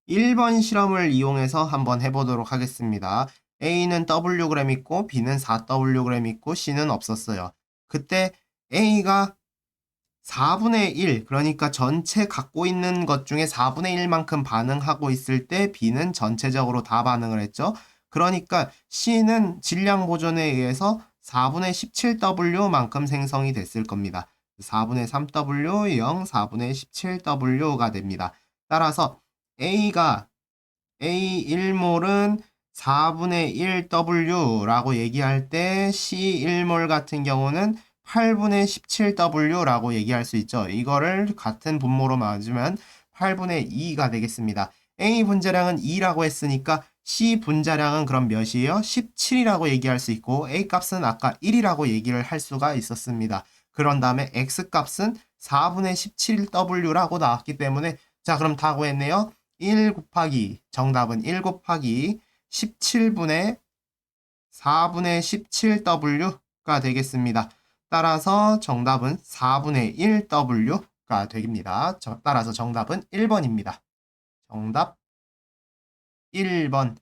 1번 실험을 이용해서 한번 해보도록 하겠습니다. A는 Wg 있고 B는 4Wg 있고 C는 없었어요. 그때 A가 4분의 1, 그러니까 전체 갖고 있는 것 중에 4분의 1만큼 반응하고 있을 때 B는 전체적으로 다 반응을 했죠. 그러니까 C는 질량 보존에 의해서 4분의 17W만큼 생성이 됐을 겁니다. 4분의 3W, 0, 4분의 17W가 됩니다. 따라서 A가 A1몰은 4분의 1W라고 얘기할 때 C1몰 같은 경우는 8분의 17W라고 얘기할 수 있죠. 이거를 같은 분모로 맞으면 8분의 2가 되겠습니다. A 분자량은 2라고 했으니까 C 분자량은 그럼 몇이에요? 17이라고 얘기할 수 있고 A 값은 아까 1이라고 얘기를 할 수가 있었습니다. 그런 다음에 X 값은 4분의 17W라고 나왔기 때문에 자 그럼 다 구했네요. 1 곱하기 정답은 1 곱하기 17분의 4분의 17W가 되겠습니다. 따라서 정답은 4분의 1W가 됩니다. 따라서 정답은 1번입니다. 정답 1번.